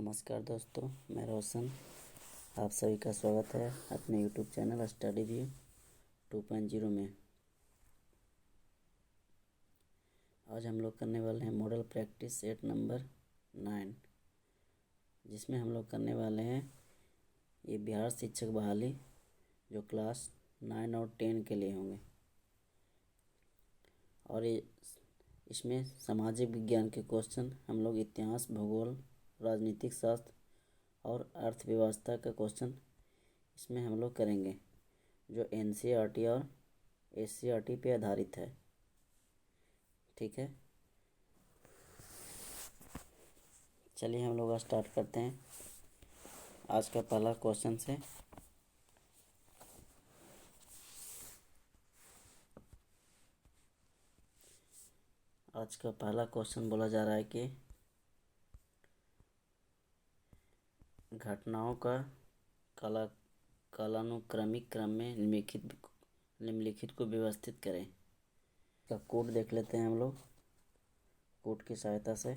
नमस्कार दोस्तों, मैं रोशन। आप सभी का स्वागत है अपने यूट्यूब चैनल स्टडी व्यू 2.0 में। आज हम लोग करने वाले हैं मॉडल प्रैक्टिस सेट नंबर 9, जिसमें हम लोग करने वाले हैं ये बिहार शिक्षक बहाली, जो क्लास 9 और 10 के लिए होंगे। और ये इसमें सामाजिक विज्ञान के क्वेश्चन हम लोग इतिहास, भूगोल, राजनीतिक शास्त्र और अर्थव्यवस्था का क्वेश्चन इसमें हम लोग करेंगे, जो NCERT और SCERT पे आधारित है। ठीक है, चलिए हम लोग स्टार्ट करते हैं आज का पहला क्वेश्चन से। आज का पहला क्वेश्चन बोला जा रहा है कि घटनाओं का कालानुक्रमिक क्रम में निम्नलिखित को व्यवस्थित करें। इसका कोड देख लेते हैं हम लोग कोड की सहायता से।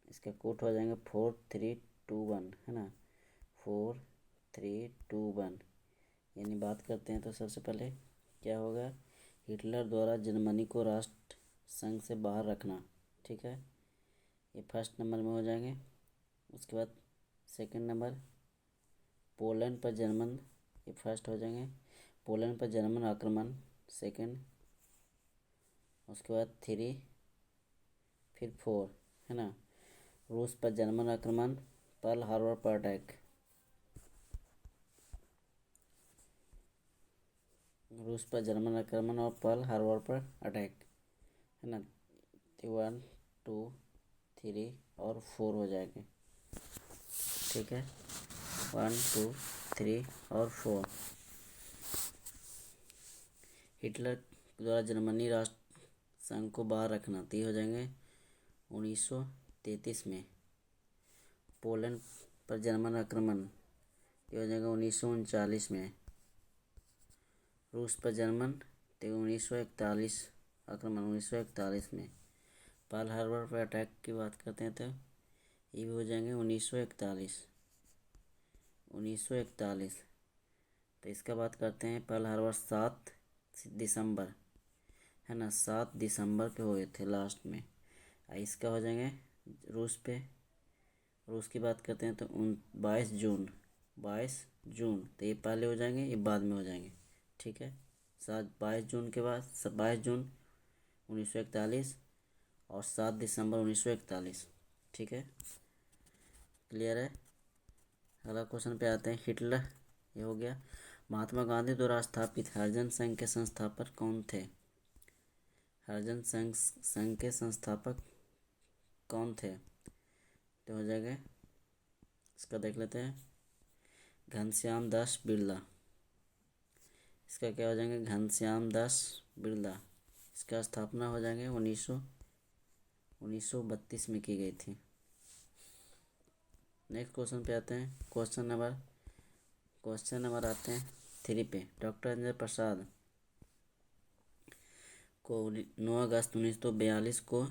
इसका कोड हो जाएंगे 4321, है ना, 4321। यानी बात करते हैं तो सबसे पहले क्या होगा, हिटलर द्वारा जर्मनी को राष्ट्र संघ से बाहर रखना। ठीक है, ये फर्स्ट नंबर में हो जाएंगे। उसके बाद सेकंड नंबर पोलैंड पर जर्मन, ये फर्स्ट हो जाएंगे। पोलैंड पर जर्मन आक्रमण सेकंड। उसके बाद 3, फिर 4, है ना, रूस पर जर्मन आक्रमण, पर्ल हार्बर पर अटैक। रूस पर जर्मन आक्रमण और पर्ल हार्बर पर अटैक, है ना। 1, 2, 3 और 4 हो जाएंगे। ठीक है, 1, 2, 3 और 4। हिटलर द्वारा जर्मनी राष्ट्र संघ को बाहर रखना, तो ये हो जाएंगे 1933 में। पोलैंड पर जर्मन आक्रमण, ये हो जाएगा 1939 में। रूस पर जर्मन, तो 1941 आक्रमण 1941 में। पर्ल हार्बर पर अटैक की बात करते हैं तो ये भी हो जाएंगे 1941। तो इसका बात करते हैं पर्ल हार्बर 7 दिसंबर, है ना, 7 दिसंबर के हुए थे लास्ट में। इसका हो जाएंगे रूस की बात करते हैं तो 22 जून, तो ये पहले हो जाएंगे, ये बाद में हो जाएंगे। ठीक है, 22 जून के बाद 22 जून 1941 और 7 दिसंबर 1941। ठीक है, क्लियर है। अगला क्वेश्चन पे आते हैं। हिटलर, ये हो गया। महात्मा गांधी द्वारा स्थापित हरिजन संघ के संस्थापक कौन थे? हरिजन संघ के संस्थापक कौन थे? तो हो जाएगा, इसका देख लेते हैं, घनश्याम दास बिरला। इसका क्या हो जाएंगे, घनश्याम दास बिरला। इसका स्थापना हो जाएंगे 1932 में की गई थी। नेक्स्ट क्वेश्चन पे आते हैं। क्वेश्चन नंबर आते हैं 3 पे। डॉक्टर राजेंद्र प्रसाद को 9 अगस्त 1942 को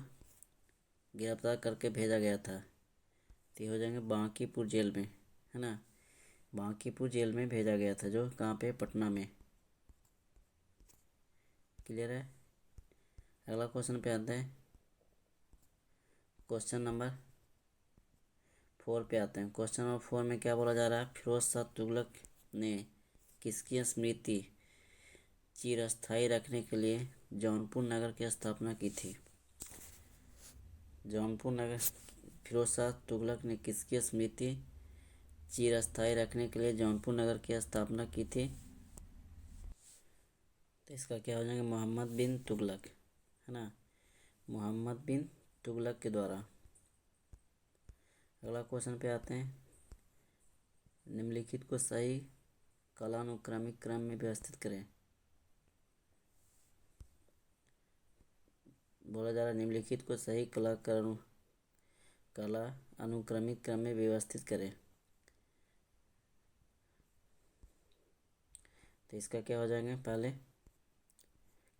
गिरफ्तार करके भेजा गया था। तो हो जाएंगे बांकीपुर जेल में, है ना, बांकीपुर जेल में भेजा गया था, जो कहाँ पे, पटना में। क्लियर है। अगला क्वेश्चन पे आते हैं। क्वेश्चन नंबर 4 पे आते हैं। क्वेश्चन नंबर 4 में क्या बोला जा रहा है, फिरोज शाह तुगलक ने किसकी स्मृति चिरस्थायी रखने के लिए जौनपुर नगर की स्थापना की थी? फिरोज शाह तुगलक ने किसकी स्मृति चिरस्थायी रखने के लिए जौनपुर नगर की स्थापना की थी? तो इसका क्या हो जाएगा, मोहम्मद बिन तुगलक, है ना, मोहम्मद बिन तुगलक के द्वारा। अगला क्वेश्चन पे आते हैं। निम्नलिखित को सही कालानुक्रमिक क्रम में व्यवस्थित करें। बोला जा रहा है निम्नलिखित को सही कालानुक्रमिक क्रम में व्यवस्थित करें। तो इसका क्या हो जाएंगे, पहले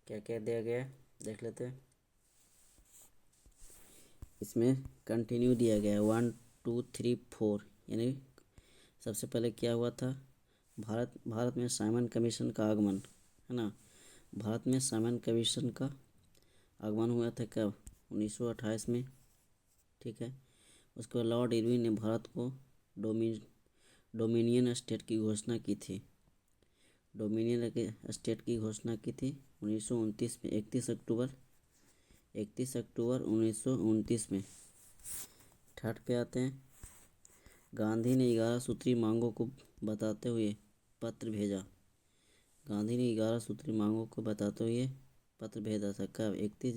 क्या क्या दिया गया है देख लेते हैं। इसमें कंटिन्यू दिया गया है 1 2 3 4, यानी सबसे पहले क्या हुआ था, भारत में साइमन कमीशन का आगमन, है ना। भारत में साइमन कमीशन का आगमन हुआ था कब, 1928 में, ठीक है। उसके बाद लॉर्ड इरविन ने भारत को डोमिनियन स्टेट की घोषणा की थी। डोमिनियन स्टेट की घोषणा की थी 1929 में, 31 अक्टूबर 1929 में। थर्ड पे आते हैं, गांधी ने 11 सूत्री मांगों को बताते हुए पत्र भेजा। गांधी ने 11 सूत्री मांगों को बताते हुए पत्र भेजा था कब, 31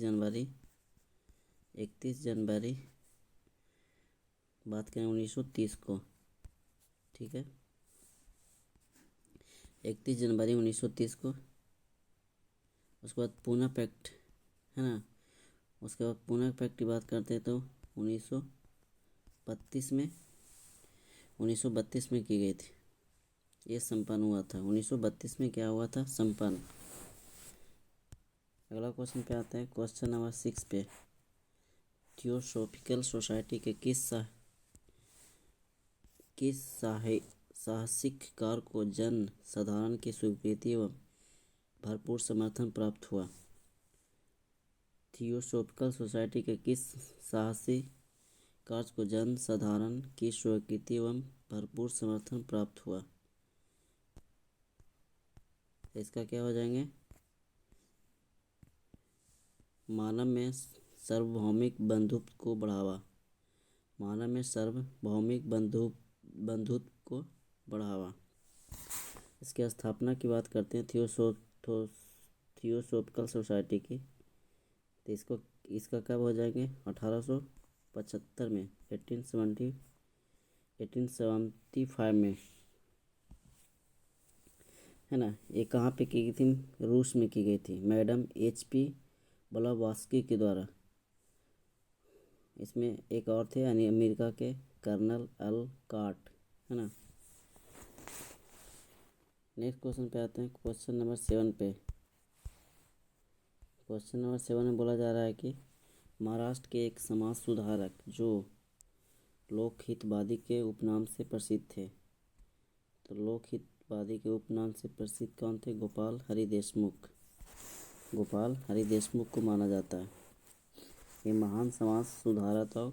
जनवरी बात करें 1930 को, ठीक है, 31 जनवरी 1930 को। उसके बाद पूना पैक्ट, है ना। उसके बाद पूना पैक्ट की बात करते हैं तो 1932 में 1932 में की गई थी, ये संपन्न हुआ था 1932 में। क्या हुआ था, संपन्न। अगला क्वेश्चन पे आते हैं, क्वेश्चन नंबर 6 पे। थियोसॉफिकल सोसाइटी के किस साहसिक कार्य को जन साधारण की स्वीकृति एवं भरपूर समर्थन प्राप्त हुआ। थियोसॉफिकल सोसाइटी के किस साहसिक कार्य को जन साधारण की स्वीकृति एवं भरपूर समर्थन प्राप्त हुआ। इसका क्या हो जाएंगे, मानव में सार्वभौमिक बंधुत्व को बढ़ावा। मानव में सार्वभौमिक बंधुत्व को बढ़ावा। इसकी स्थापना की बात करते हैं थियोसॉफिकल सोसाइटी की, तो इसका कब हो जाएंगे, 1875 में, 1875 में, है ना। ये कहाँ पे की गई थी, रूस में की गई थी, मैडम HP ब्लावात्स्की के द्वारा। इसमें एक और थे, यानी अमेरिका के कर्नल अलकॉट, है ना। नेक्स्ट क्वेश्चन पे आते हैं, क्वेश्चन नंबर 7 पे। क्वेश्चन नंबर 7 में बोला जा रहा है कि महाराष्ट्र के एक समाज सुधारक जो लोकहितवादी के उपनाम से प्रसिद्ध थे, तो लोकहितवादी के उपनाम से प्रसिद्ध कौन थे, गोपाल हरि देशमुख। गोपाल हरि देशमुख को माना जाता है, ये महान समाज सुधारक और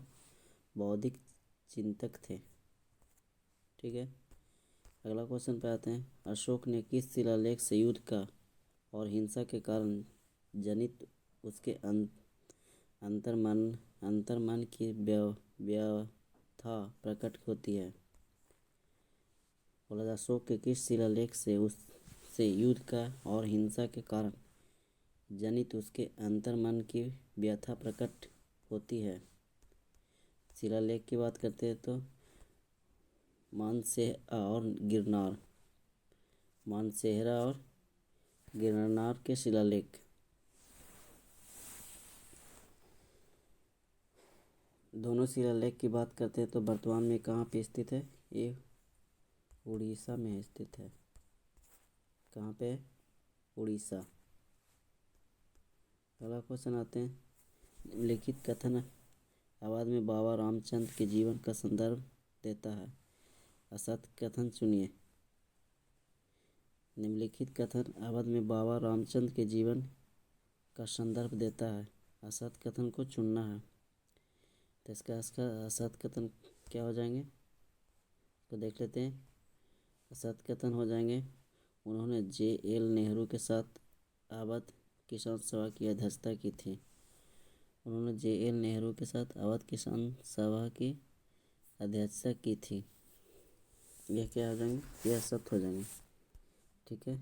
बौद्धिक चिंतक थे, ठीक है। अगला क्वेश्चन पे आते हैं, अशोक ने किस शिलालेख से युद्ध का और हिंसा के कारण जनित उसके अंतर्मन की व्यथा प्रकट होती है। बोला, अशोक के किस शिलालेख से उससे युद्ध का और हिंसा के कारण जनित उसके अंतर्मन की व्यथा प्रकट होती है। शिलालेख की बात करते हैं तो मानसेहरा और गिरनार के शिलालेख। दोनों शिलालेख की बात करते हैं तो वर्तमान में कहाँ पे स्थित है, ये उड़ीसा में स्थित है। कहाँ पे, उड़ीसा। अगला क्वेश्चन आते हैं, निम्नलिखित कथन अवध में बाबा रामचंद्र के जीवन का संदर्भ देता है, असत्य कथन चुनिए। निम्नलिखित कथन अवध में बाबा रामचंद्र के जीवन का संदर्भ देता है, असत्य कथन को चुनना है। तो इसका असत्य कथन क्या हो जाएंगे, तो देख लेते हैं। असत्य कथन हो जाएंगे, उन्होंने JL नेहरू के साथ अवध किसान सभा की अध्यक्षता की थी। उन्होंने JL नेहरू के साथ अवध किसान सभा की अध्यक्षता की थी। यह क्या हो जाएंगे, यह सत्य हो जाएंगे, ठीक है।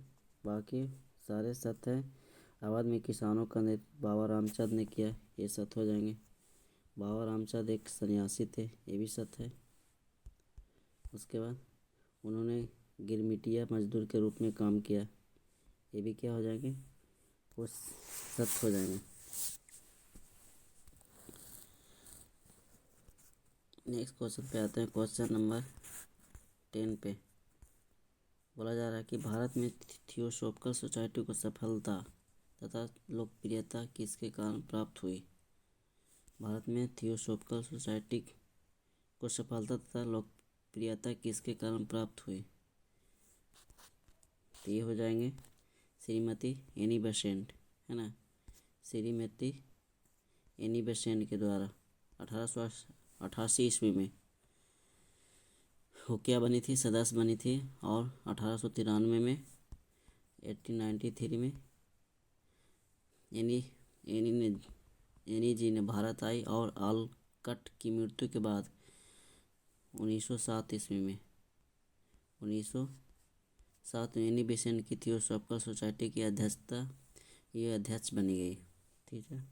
बाकी सारे सत्य हैं। अवध में किसानों का नेतृत्व बाबा रामचंद्र ने किया, ये सत्य हो जाएंगे। बाबा रामचंद्र एक सन्यासी थे, ये भी सत्य है। उसके बाद उन्होंने गिरमिटिया मजदूर के रूप में काम किया, ये भी क्या हो जाएंगे, वो सत्य हो जाएंगे। नेक्स्ट क्वेश्चन पे आते हैं, क्वेश्चन नंबर 10 पे। बोला जा रहा है कि भारत में थियोसॉफिकल सोसाइटी को सफलता तथा लोकप्रियता किसके कारण प्राप्त हुई। भारत में थियोसॉफिकल सोसाइटी को सफलता तथा लोकप्रियता किसके कारण प्राप्त हुई? तो ये हो जाएंगे श्रीमती एनी बेसेंट, है ना। श्रीमती एनी बेसेंट के द्वारा 1888 ईस्वी में वो क्या बनी थी? सदस्य बनी थी। और 1893 में 1893 में एनी जी ने भारत आई और आलकट की मृत्यु के बाद 1907 ईस्वी में 1907 में एनी बेसेंट की थियोसॉफिकल सोसाइटी की अध्यक्षता ये अध्यक्ष बनी गई। ठीक है,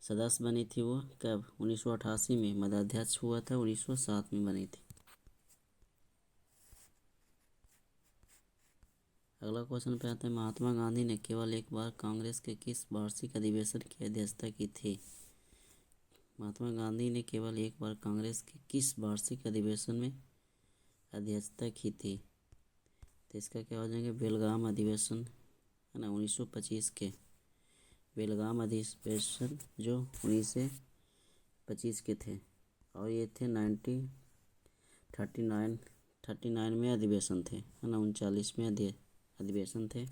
सदस्य बनी थी वो कब? 1988 में। मध्याध्यक्ष हुआ था 1907 में बनी थी। अगला क्वेश्चन पे आते हैं, महात्मा गांधी ने केवल एक बार कांग्रेस के किस वार्षिक अधिवेशन की अध्यक्षता की थी? महात्मा गांधी ने केवल एक बार कांग्रेस के किस वार्षिक अधिवेशन में अध्यक्षता की थी? तो इसका क्या हो जाएंगे? बेलगाम अधिवेशन, है ना, 1925 के बेलगाम अधिवेशन जो 1925 के थे। और ये थे 1939 में अधिवेशन थे, है ना, 39वें अधिवेशन थे।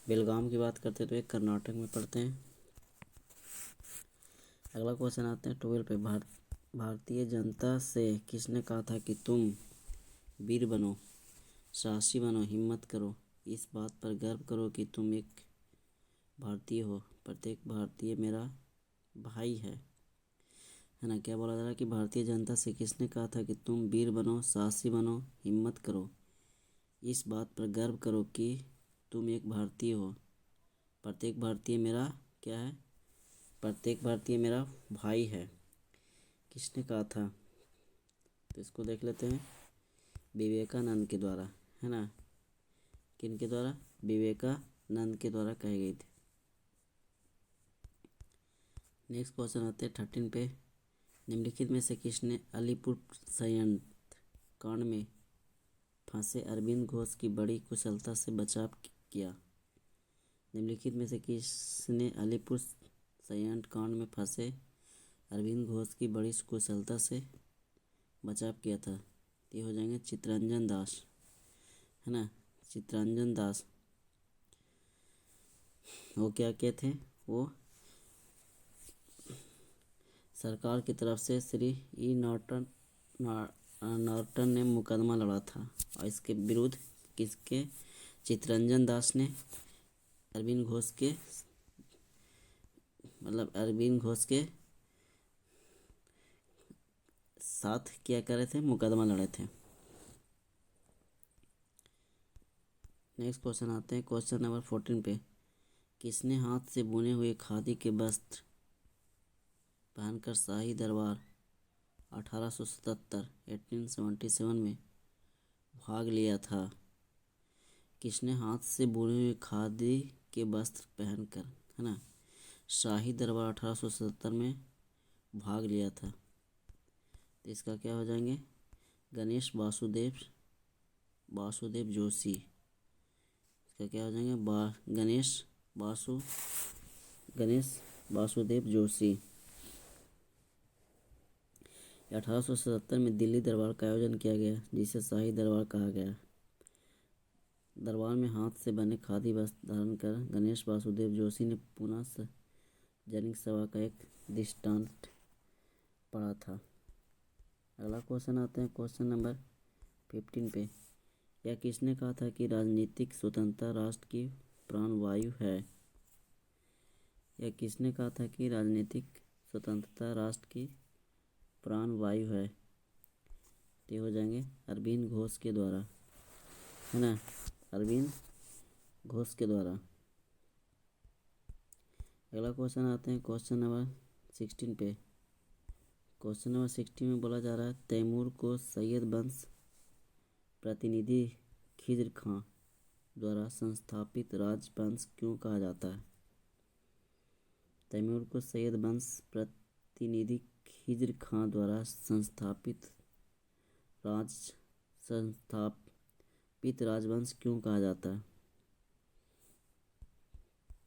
बेलगाम की बात करते तो एक कर्नाटक में पड़ते हैं। अगला क्वेश्चन आते हैं 12 पे। भारतीय जनता से किसने कहा था कि तुम वीर बनो, साहसी बनो, हिम्मत करो, इस बात पर गर्व करो कि तुम एक भारतीय हो, प्रत्येक भारतीय मेरा भाई है ना। क्या बोला जा रहा है कि भारतीय जनता से किसने कहा था कि तुम वीर बनो, साहसी बनो, हिम्मत करो, इस बात पर गर्व करो कि तुम एक भारतीय हो, प्रत्येक भारतीय मेरा क्या है? प्रत्येक भारतीय मेरा भाई है। किसने कहा था? तो इसको देख लेते हैं। विवेकानंद के द्वारा, है ना। किन के द्वारा? विवेकानंद के द्वारा कही गई थी। नेक्स्ट क्वेश्चन आते हैं 13 पे। निम्नलिखित में से किसने अलीपुर संयंत्र कांड में फंसे अरविंद घोष की बड़ी कुशलता से बचाव किया? निम्नलिखित में से किसने अलीपुर संयंत्र कांड में फंसे अरविंद घोष की बड़ी कुशलता से बचाव किया था? ये हो जाएंगे चित्तरंजन दास, है ना। चित्तरंजन दास वो क्या थे? वो सरकार की तरफ से श्री ई नॉर्टन ने मुकदमा लड़ा था और इसके विरुद्ध किसके? चित्तरंजन दास ने अरविंद घोष के साथ क्या करे थे? मुकदमा लड़े थे। नेक्स्ट क्वेश्चन आते हैं क्वेश्चन नंबर 14 पे। किसने हाथ से बुने हुए खादी के वस्त्र पहनकर शाही दरबार 1877 में भाग लिया था? किसने हाथ से बुने हुए खादी के वस्त्र पहनकर, है ना, शाही दरबार 1877 में भाग लिया था? तो इसका क्या हो जाएंगे? गणेश वासुदेव जोशी। इसका क्या हो जाएंगे? गणेश वासुदेव जोशी। 1877 में दिल्ली दरबार का आयोजन किया गया जिसे शाही दरबार कहा गया। दरबार में हाथ से बने खादी वस्त्र धारण कर गणेश वासुदेव जोशी ने पुनः सार्वजनिक सभा का एक दृष्टांत पढ़ा था। अगला क्वेश्चन आते हैं क्वेश्चन नंबर 15 पे। यह किसने कहा था कि राजनीतिक स्वतंत्रता राष्ट्र की प्राणवायु है? यह किसने कहा था कि राजनीतिक स्वतंत्रता राष्ट्र की प्राणवायु है? ये हो जाएंगे अरविंद घोष के द्वारा, है ना, अरविंद घोष के द्वारा। अगला क्वेश्चन आते हैं क्वेश्चन नंबर 16 पे। क्वेश्चन नंबर 16 में बोला जा रहा है तैमूर को सैयद वंश प्रतिनिधि खिज्र खां द्वारा संस्थापित राजवंश क्यों कहा जाता है? तैमूर को सैयद वंश प्रतिनिधि खिज्र खां द्वारा संस्थापित राजवंश क्यों कहा जाता है?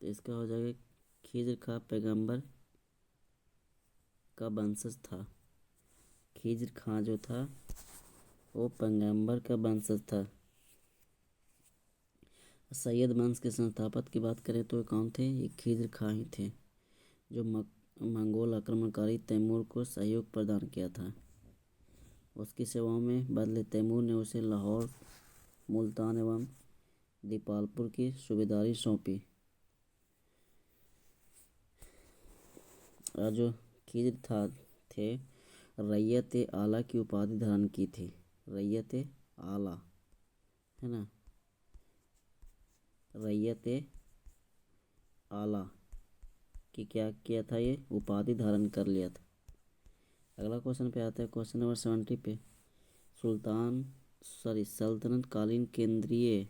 तो इसका हो जाएगा खिज्र खां पैगंबर का वंशज था। खिज्र खां जो था वो पैगंबर का वंशज था। सैयद वंश के संस्थापक की बात करें तो ये कौन थे? ये खिज्र खां ही थे, जो मंगोल आक्रमणकारी तैमूर को सहयोग प्रदान किया था। उसकी सेवाओं में बदले तैमूर ने उसे लाहौर, मुल्तान एवं दीपालपुर की सूबेदारी सौंपी। और जो खिज्र था थे रैयत-ए-आला की उपाधि धारण की थी। रैयत-ए-आला है ना, रैयत-ए-आला की क्या किया था? ये उपाधि धारण कर लिया था। अगला क्वेश्चन पे आता है, क्वेश्चन नंबर 70 पे। सल्तनत कालीन केंद्रीय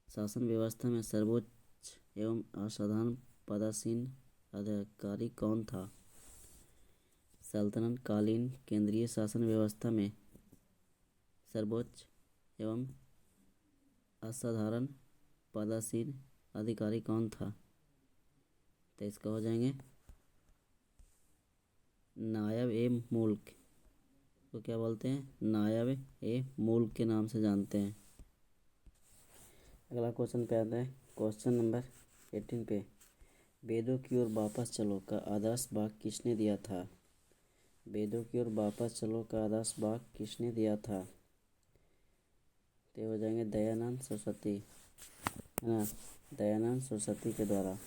शासन व्यवस्था में सर्वोच्च एवं असाधारण पदासीन अधिकारी कौन था? सल्तनत कालीन केंद्रीय शासन व्यवस्था में सर्वोच्च एवं असाधारण पदासीन अधिकारी कौन था? तो इसका हो जाएंगे नायब-ए-मुल्क को क्या बोलते हैं? नायब-ए-मुल्क के नाम से जानते हैं। अगला क्वेश्चन पे आता है, क्वेश्चन नंबर 18 पे। वेदों की ओर वापस चलो का आदर्श वाक्य किसने दिया था? वेदों की ओर वापस चलो का आदर्श वाक्य किसने दिया था? तो हो जाएंगे दयानंद सरस्वती, है ना, दयानंद सरस्वती के द्वारा।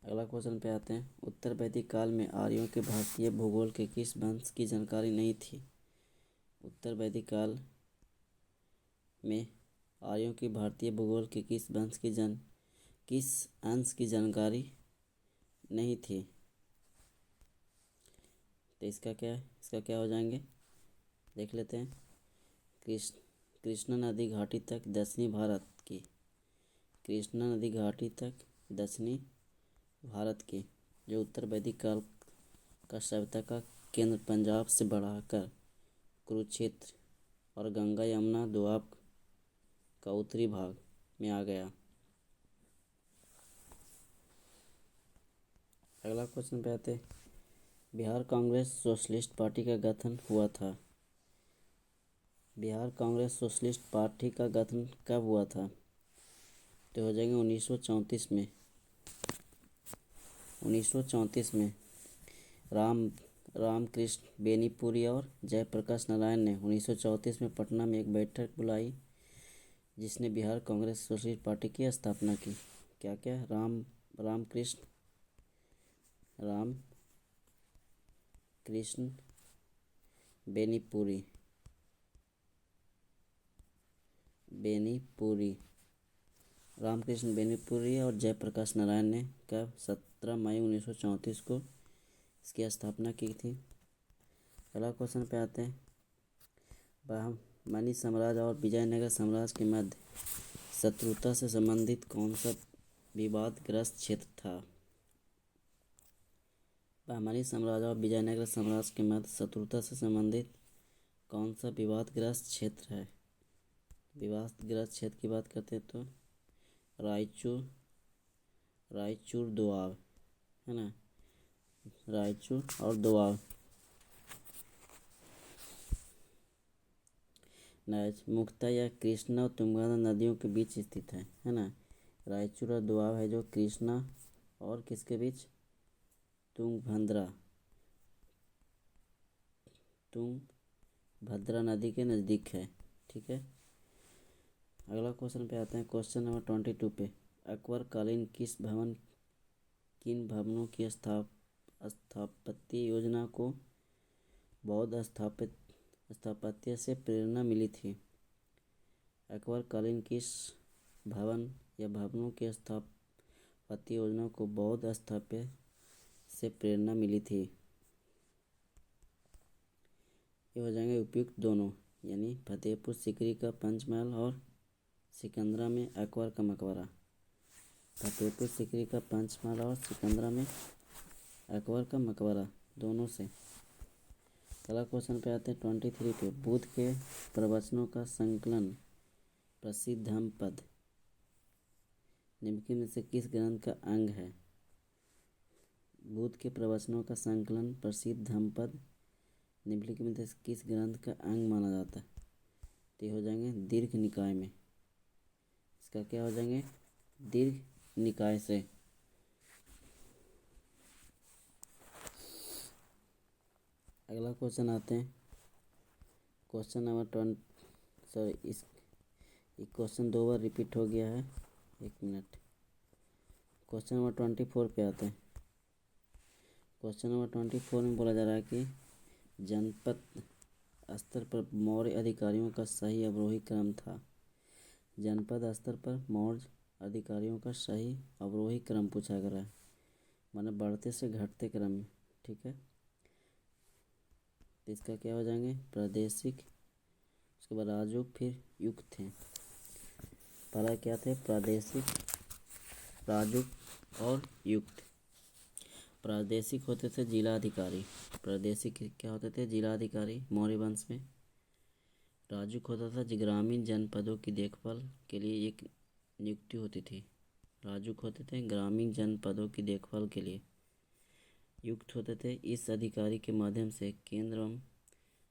अगला क्वेश्चन पे आते हैं, उत्तर वैदिक काल में आर्यों के भारतीय भूगोल के किस वंश की जानकारी नहीं थी? उत्तर वैदिक काल में आर्यों की भारतीय भूगोल के किस अंश की जानकारी नहीं थी? तो इसका क्या हो जाएंगे, देख लेते हैं। कृष्णा नदी घाटी तक दक्षिणी भारत की, कृष्णा नदी घाटी तक दक्षिणी भारत की जो उत्तर वैदिक काल का सभ्यता का केंद्र पंजाब से बढ़ाकर कुरुक्षेत्र और गंगा यमुना दोआब का उत्तरी भाग में आ गया। अगला क्वेश्चन पे आते, बिहार कांग्रेस सोशलिस्ट पार्टी का गठन हुआ था। बिहार कांग्रेस सोशलिस्ट पार्टी का गठन कब हुआ था? तो हो जाएंगे 1934 में। 1934 में रामकृष्ण बेनीपुरी और जयप्रकाश नारायण ने 1934 में पटना में एक बैठक बुलाई जिसने बिहार कांग्रेस सोशलिस्ट पार्टी की स्थापना की। क्या क्या? रामकृष्ण बेनीपुरी रामकृष्ण बेनीपुरी और जयप्रकाश नारायण ने कब? 17 मई 1934 को इसकी स्थापना की थी। अगला क्वेश्चन पे आते हैं, बहमनी साम्राज्य और विजयनगर साम्राज्य के मध्य शत्रुता से संबंधित कौन सा विवादग्रस्त क्षेत्र था? बहमनी साम्राज्य और विजयनगर साम्राज्य के मध्य शत्रुता से संबंधित कौन सा विवादग्रस्त क्षेत्र है? विवादग्रस्त क्षेत्र की बात करते हैं तो रायचूर दोआब, है ना, रायचूर और दोआब। मुख्यतः यह कृष्णा और तुंगभद्रा नदियों के बीच स्थित है ना। रायचूर और दोआब है जो कृष्णा और किसके बीच? तुंगभद्रा नदी के नज़दीक है। ठीक है। अगला क्वेश्चन पे आते हैं, क्वेश्चन नंबर 22 पे। अकबर कालीन किन भवनों की स्थापत्य योजना को बौद्ध स्थापत्य से प्रेरणा मिली थी? अकबर कालीन किस भवन या भवनों की स्थापत्य योजना को बौद्ध स्थापत्य से प्रेरणा मिली थी? ये हो जाएंगे उपयुक्त दोनों, यानी फतेहपुर सीकरी का पंचमहल और सिकंदरा में अकबर का मकबरा। फतेहपुर सीकरी का पंचमहल और सिकंदरा में अकबर का मकबरा, दोनों से। अगला क्वेश्चन पे आते हैं 23 पे। बुद्ध के प्रवचनों का संकलन प्रसिद्ध धम्मपद निम्नलिखित में से किस ग्रंथ का अंग है? बुद्ध के प्रवचनों का संकलन प्रसिद्ध धम्मपद निम्नलिखित में से किस ग्रंथ का अंग माना जाता है? तो ये हो जाएंगे दीर्घ निकाय में। इसका क्या हो जाएंगे? दीर्घ निकाय से। अगला क्वेश्चन आते हैं, क्वेश्चन नंबर इस क्वेश्चन 2 बार रिपीट हो गया है, 1 मिनट। क्वेश्चन नंबर 24 पे आते हैं। क्वेश्चन नंबर 24 में बोला जा रहा है कि जनपद स्तर पर मौर्य अधिकारियों का सही अवरोही क्रम था। जनपद स्तर पर मौर्य अधिकारियों का सही अवरोही क्रम पूछा गया है, माने बढ़ते से घटते क्रम में। ठीक है, तो इसका क्या हो जाएंगे? प्रादेशिक, उसके बाद राजूक, फिर युक्त थे। पहला क्या थे? प्रादेशिक, राजूक और युक्त। प्रादेशिक होते थे जिला अधिकारी। प्रादेशिक क्या होते थे? जिला अधिकारी मौर्य वंश में। राजूक होता था ग्रामीण जनपदों की देखभाल के लिए एक नियुक्ति होती थी। राजूक होते थे ग्रामीण जनपदों की देखभाल के लिए। युक्त होते थे इस अधिकारी के माध्यम से केंद्र एवं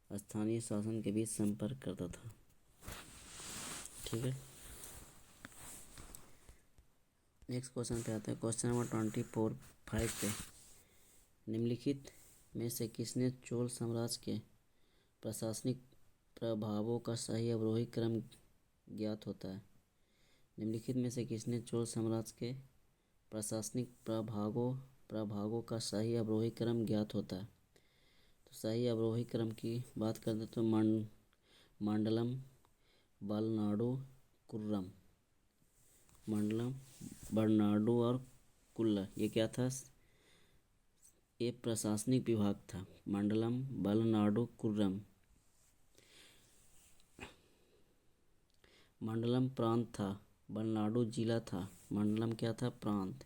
स्थानीय शासन के बीच संपर्क करता था। ठीक है, नेक्स्ट क्वेश्चन पे आते हैं। क्वेश्चन नंबर 24 पे निम्नलिखित में से किसने चोल साम्राज्य के प्रशासनिक प्रभावों का सही अवरोही क्रम ज्ञात होता है? निम्नलिखित में से किसने चोल साम्राज्य के प्रशासनिक प्रभागों का सही अवरोही क्रम ज्ञात होता है? तो सही अवरोही क्रम की बात करते तो मंडलम, बलनाडु, कुर्रम। मंडलम, बर्नाडु और कुल्ला, ये क्या था? ये प्रशासनिक विभाग था। मंडलम, बलनाडु, कुर्रम। मंडलम प्रांत था, बलनाडु जिला था, मंडलम क्या था? प्रांत।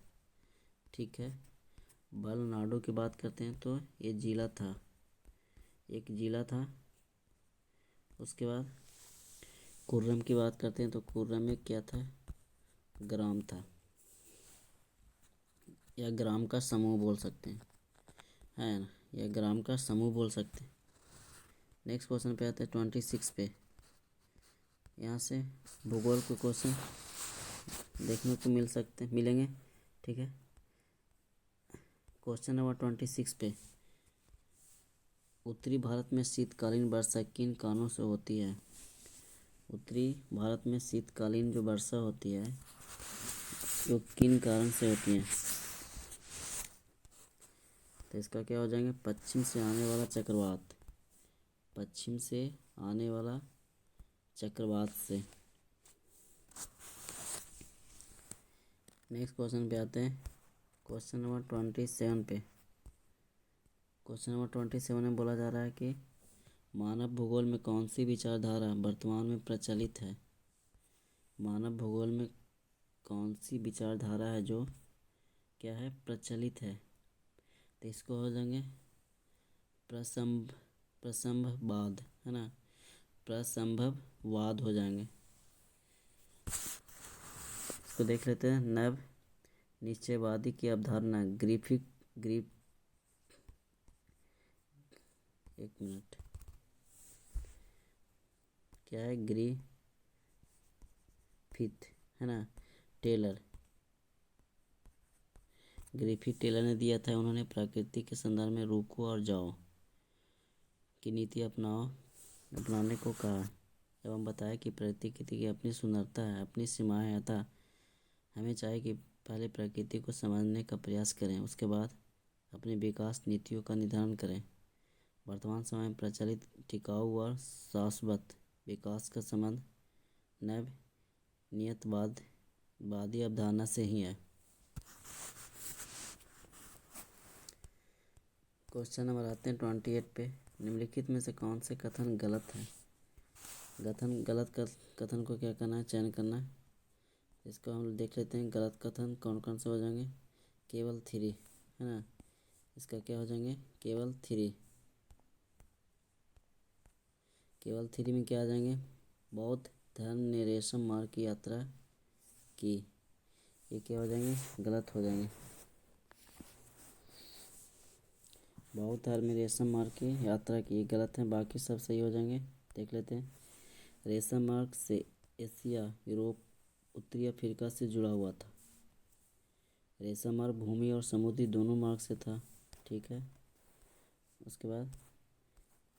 ठीक है, बलनाडु की बात करते हैं तो ये जिला था, एक जिला था। उसके बाद कुर्रम की बात करते हैं तो कुर्रम में क्या था? ग्राम था, या ग्राम का समूह बोल सकते हैं, है ना, या ग्राम का समूह बोल सकते हैं। नेक्स्ट क्वेश्चन पे आते हैं 26 पे। यहाँ से भूगोल के क्वेश्चन देखने को मिलेंगे। ठीक है, क्वेश्चन नंबर 26 पे उत्तरी भारत में शीतकालीन वर्षा किन कारणों से होती है? उत्तरी भारत में शीतकालीन जो वर्षा होती है वो किन कारण से होती है? तो इसका क्या हो जाएंगे? पश्चिम से आने वाला चक्रवात, पश्चिम से आने वाला चक्रवात से। नेक्स्ट क्वेश्चन पे आते हैं, क्वेश्चन नंबर 27 पे। क्वेश्चन नंबर 27 में बोला जा रहा है कि मानव भूगोल में कौन सी विचारधारा वर्तमान में प्रचलित है? मानव भूगोल में कौन सी विचारधारा है जो क्या है? प्रचलित है। तो इसको हो जाएंगे प्रसंभवाद, है ना, प्रसंभववाद हो जाएंगे। इसको देख लेते हैं। नव निश्चयवादी की अवधारणा एक मिनट, क्या है? ग्रिफिथ, है ना, ग्रिफिथ टेलर ने दिया था। उन्होंने प्रकृति के संदर्भ में रुको और जाओ की नीति अपनाने को कहा एवं बताया कि प्रकृति की अपनी सुंदरता है, अपनी सीमाएं हैं, अतः हमें चाहिए कि पहले प्रकृति को समझने का प्रयास करें, उसके बाद अपनी विकास नीतियों का निर्धारण करें। वर्तमान समय में प्रचलित टिकाऊ और शाश्वत विकास का संबंध नव नियतवादी अवधारणा से ही है। क्वेश्चन नंबर आते हैं 28 पे। निम्नलिखित में से कौन से कथन गलत है? कथन को क्या करना है? चयन करना है। इसको हम देख लेते हैं। गलत कथन कौन कौन से हो जाएंगे? केवल 3, है ना, इसका क्या हो जाएंगे? केवल 3। केवल 3 में क्या आ जाएंगे? बौद्ध धर्म ने रेशम मार्ग की यात्रा की, ये क्या हो जाएंगे? गलत हो जाएंगे। बहुत हाल में रेशम मार्ग की यात्रा की, ये गलत है, बाकी सब सही हो जाएंगे। देख लेते हैं। रेशम मार्ग से एशिया, यूरोप, उत्तरी अफ्रीका से जुड़ा हुआ था। रेशम मार्ग भूमि और समुद्री दोनों मार्ग से था। ठीक है। उसके बाद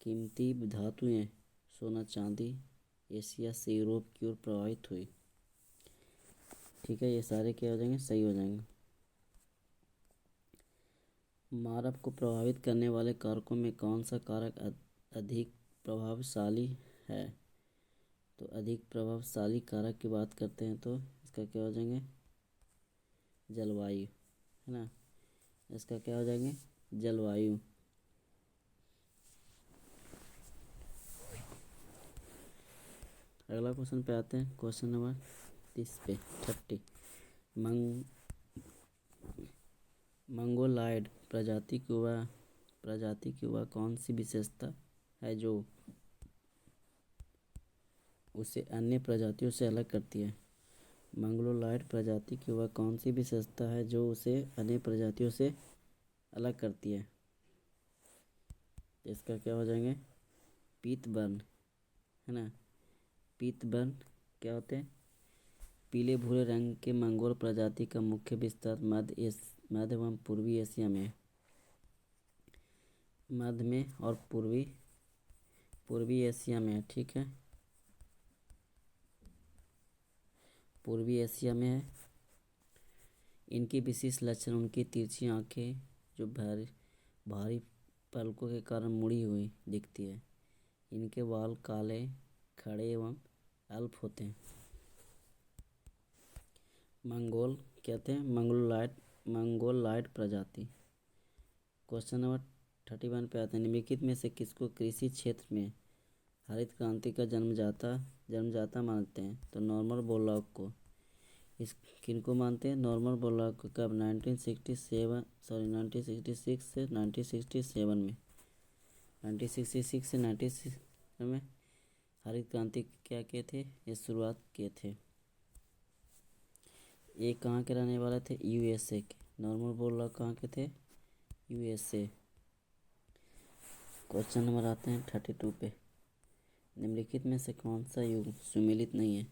कीमती धातुएं सोना चांदी एशिया से यूरोप की ओर प्रवाहित हुई। ठीक है, ये सारे क्या हो जाएंगे, सही हो जाएंगे। मानव को प्रभावित करने वाले कारकों में कौन सा कारक अधिक प्रभावशाली है? तो अधिक प्रभावशाली कारक की बात करते हैं तो इसका क्या हो जाएंगे, जलवायु, है ना। इसका क्या हो जाएंगे, जलवायु। अगला क्वेश्चन पे आते हैं, क्वेश्चन नंबर 30 मंगोलायड प्रजाति की वह कौन सी विशेषता है जो उसे अन्य प्रजातियों से अलग करती है? मंगोलायड प्रजाति की वह कौन सी विशेषता है जो उसे अन्य प्रजातियों से अलग करती है? इसका क्या हो जाएंगे, पीतबर्न, है ना। पीतबर्न क्या होते हैं, पीले भूरे रंग के मंगोल प्रजाति का मुख्य विस्तार मध्य एवं पूर्वी एशिया में है। मध्य में और पूर्वी एशिया में है। ठीक है, पूर्वी एशिया में है। इनकी विशेष लक्षण उनकी तिरछी आंखें जो भारी पलकों के कारण मुड़ी हुई दिखती है। इनके बाल काले, खड़े एवं अल्प होते हैं। मंगोल कहते हैं मंगोलायड प्रजाति। क्वेश्चन नंबर 31 पे आते हैं। निम्नलिखित में से किसको कृषि क्षेत्र में हरित क्रांति का जन्मदाता मानते हैं? तो नॉर्मन बोरलॉग को। इस किनको मानते हैं, नॉर्मन बोरलॉग को। कब, 1966 से 1967 में। 1966 से 1967 में हरित क्रांति क्या किए थे, ये शुरुआत किए थे। ये कहाँ के रहने वाले थे, यूएसए के। नॉर्मन बोरलॉग कहाँ के थे, यूएसए। क्वेश्चन नंबर आते हैं 32 पे। निम्नलिखित में से कौन सा युग सुमेलित नहीं है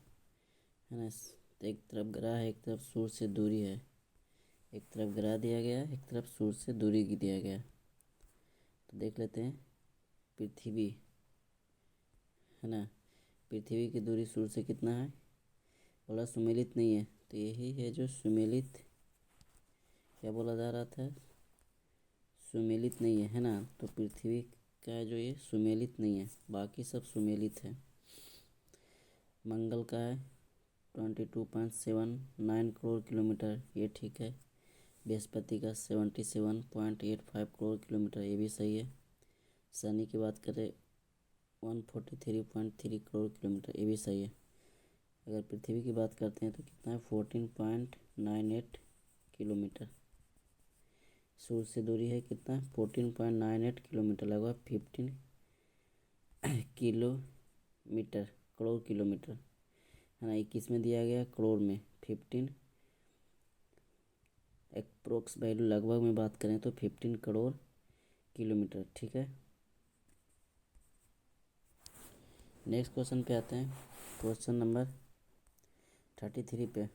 ना। तो एक तरफ ग्रह है, एक तरफ सूर्य से दूरी है। एक तरफ ग्रह दिया गया है, एक तरफ सूर्य से दूरी की दिया गया है। तो देख लेते हैं। पृथ्वी, है ना, पृथ्वी की दूरी सूर्य से कितना है, बोला सुमेलित नहीं है। तो यही है जो सुमेलित, क्या बोला जा रहा था, सुमेलित नहीं है ना। तो पृथ्वी का है जो ये सुमेलित नहीं है, बाकी सब सुमेलित है। मंगल का है 22.79 करोड़ किलोमीटर, ये ठीक है। बृहस्पति का 77.85 करोड़ किलोमीटर, ये भी सही है। शनि की बात करें 143.3 करोड़ किलोमीटर, ये भी सही है। अगर पृथ्वी की बात करते हैं तो कितना है, 14.98 किलोमीटर। सूर्य से दूरी है कितना, 14.98 किलोमीटर, लगभग 15 किलोमीटर, करोड़ किलोमीटर, है ना। 21 में दिया गया, करोड़ में 15, अप्रोक्स वैल्यू लगभग में बात करें तो 15 करोड़ किलोमीटर। ठीक है। नेक्स्ट क्वेश्चन पे आते हैं, क्वेश्चन नंबर 33 पे।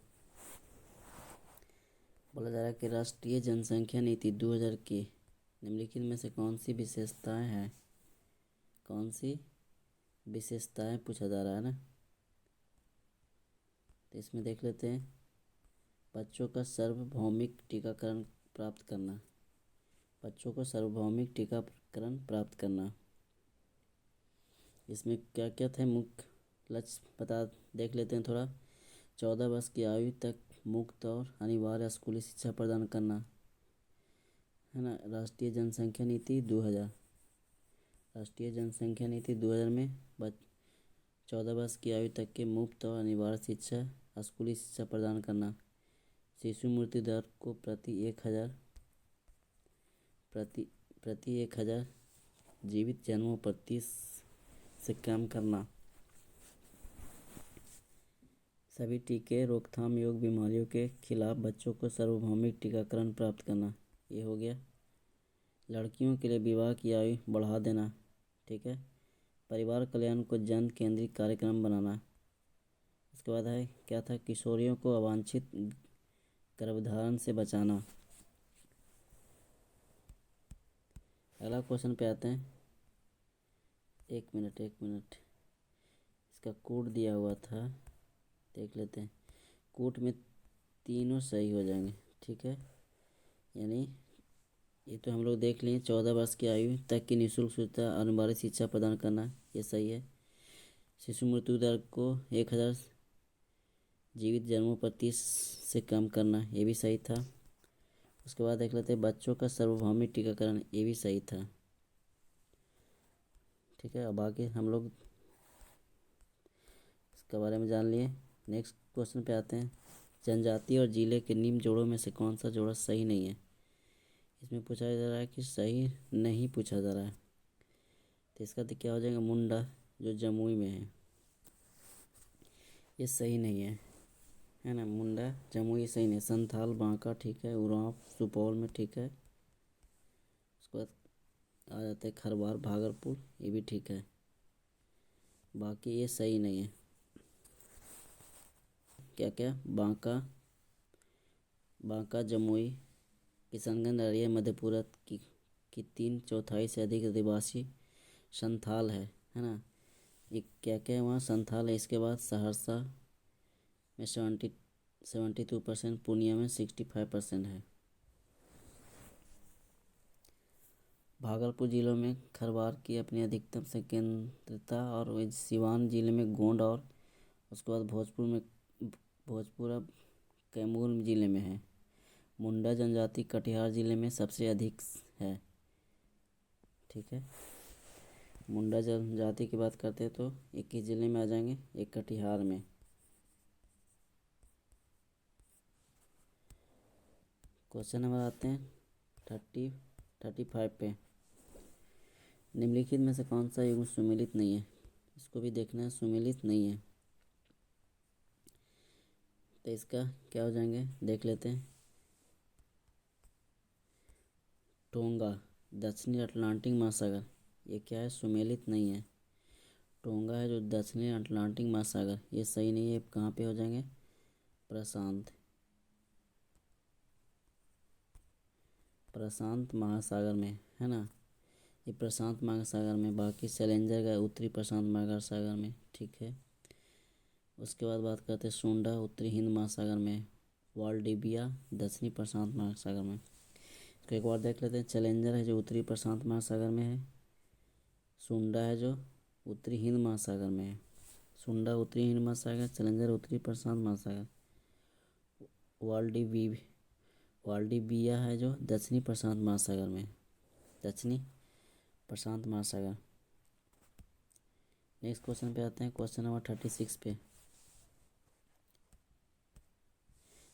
बोला जा रहा है कि राष्ट्रीय जनसंख्या नीति 2000 की निम्नलिखित में से कौन सी विशेषताएं हैं, कौन सी विशेषताएं पूछा जा रहा है ना। तो इसमें देख लेते हैं। बच्चों का सार्वभौमिक टीकाकरण प्राप्त करना, बच्चों को सार्वभौमिक टीकाकरण प्राप्त करना। इसमें क्या क्या थे मुख्य लक्ष्य, बता देख लेते हैं थोड़ा। 14 वर्ष की आयु तक मुफ्त और अनिवार्य स्कूली शिक्षा प्रदान करना, है ना। राष्ट्रीय जनसंख्या नीति 2000, राष्ट्रीय जनसंख्या नीति 2000 में 14 वर्ष की आयु तक के मुफ्त और अनिवार्य शिक्षा, स्कूली शिक्षा प्रदान करना। शिशु मृत्यु दर को प्रति 1000 जीवित जन्मों पर 30 से कम करना। सभी टीके रोकथाम योग्य बीमारियों के खिलाफ बच्चों को सार्वभौमिक टीकाकरण प्राप्त करना, ये हो गया। लड़कियों के लिए विवाह की आयु बढ़ा देना, ठीक है। परिवार कल्याण को जन केंद्रित कार्यक्रम बनाना। उसके बाद है क्या था, किशोरियों को अवांछित गर्भधारण से बचाना। अगला क्वेश्चन पे आते हैं। एक मिनट इसका कोड दिया हुआ था, देख लेते हैं। कोड में तीनों सही हो जाएंगे, ठीक है। यानी ये तो हम लोग देख लिए, 14 वर्ष की आयु तक की निःशुल्क सुविधा अनिवार्य शिक्षा प्रदान करना, ये सही है। शिशु मृत्यु दर को 1000 जीवित जन्मों पर 30 से कम करना, ये भी सही था। उसके बाद देख लेते हैं बच्चों का सार्वभौमिक टीकाकरण, ये भी सही था, ठीक है। अब आगे हम लोग इसके बारे में जान लिए। नेक्स्ट क्वेश्चन पे आते हैं। जनजाति और जिले के निम्न जोड़ों में से कौन सा जोड़ा सही नहीं है। इसमें पूछा जा रहा है कि सही नहीं पूछा जा रहा है, तो इसका तो क्या हो जाएगा, मुंडा जो जमुई में है, ये सही नहीं है ना। मुंडा जमुई सही नहीं। संथाल बांका ठीक है, उरांव सुपौल में ठीक है। उसके बाद आ जाते हैं खरवार भागलपुर, ये भी ठीक है। बाकी ये सही नहीं है। क्या क्या, बांका जमुई किशनगंज अररिया मधेपुरा की 3/4 से अधिक आदिवासी संथाल है ना। ये क्या क्या है वहाँ संथाल है। इसके बाद सहरसा में 72%, पूर्णिया में 65% है। भागलपुर जिलों में खरवार की अपनी अधिकतम संकेंद्रिता, और सिवान जिले में गोंड, और उसके बाद भोजपुर अब कैमूर जिले में है। मुंडा जनजाति कटिहार जिले में सबसे अधिक है, ठीक है। मुंडा जनजाति की बात करते हैं तो 21 जिले में आ जाएंगे, एक कटिहार में। क्वेश्चन नंबर आते हैं 35 पे। निम्नलिखित में से कौन सा युग्म सुमेलित नहीं है, इसको भी देखना है, सुमेलित नहीं है। तो इसका क्या हो जाएंगे, देख लेते हैं। टोंगा दक्षिणी अटलांटिक महासागर, ये क्या है, सुमेलित नहीं है। टोंगा है जो दक्षिणी अटलांटिक महासागर, ये सही नहीं है। कहाँ पे हो जाएंगे, प्रशांत महासागर में, है ना। ये प्रशांत महासागर में। बाकी सैलेंजर का उत्तरी प्रशांत महासागर में, ठीक है। उसके बाद बात करते हैं सुंडा उत्तरी हिंद महासागर में, वाल्डिविया दक्षिणी प्रशांत महासागर में। इसको एक बार देख लेते हैं। चैलेंजर है जो उत्तरी प्रशांत महासागर में है। सुंडा है जो उत्तरी हिंद महासागर में है। सुंडा उत्तरी हिंद महासागर, चैलेंजर उत्तरी प्रशांत महासागर। वाल्डिविया है जो दक्षिणी प्रशांत महासागर में, दक्षिणी प्रशांत महासागर। नेक्स्ट क्वेश्चन पे आते हैं, क्वेश्चन नंबर 36 पे।